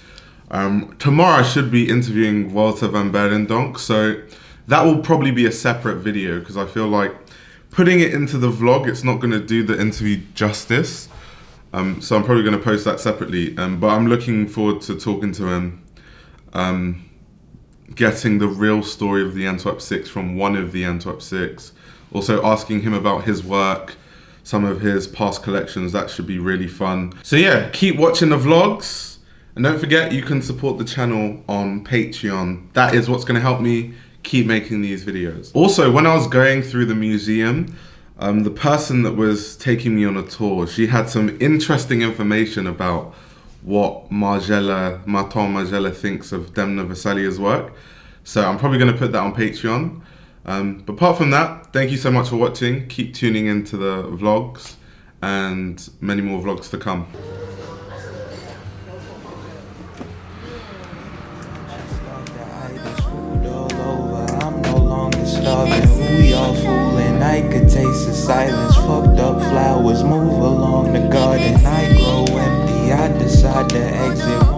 Tomorrow I should be interviewing Walter van Beirendonck, so that will probably be a separate video, because I feel like putting it into the vlog, it's not going to do the interview justice. So I'm probably going to post that separately, but I'm looking forward to talking to him, getting the real story of the Antwerp Six from one of the Antwerp Six, also asking him about his work, some of his past collections. That should be really fun. So yeah, keep watching the vlogs, and don't forget you can support the channel on Patreon. That is what's going to help me keep making these videos. Also, when I was going through the museum, the person that was taking me on a tour, she had some interesting information about what Martin Margiela thinks of Demna Vesalia's work. So I'm probably going to put that on Patreon. But apart from that, thank you so much for watching. Keep tuning into the vlogs, and many more vlogs to come. We all fooling, I could taste the silence. Fucked up flowers move along the garden. I grow empty, I decide to exit.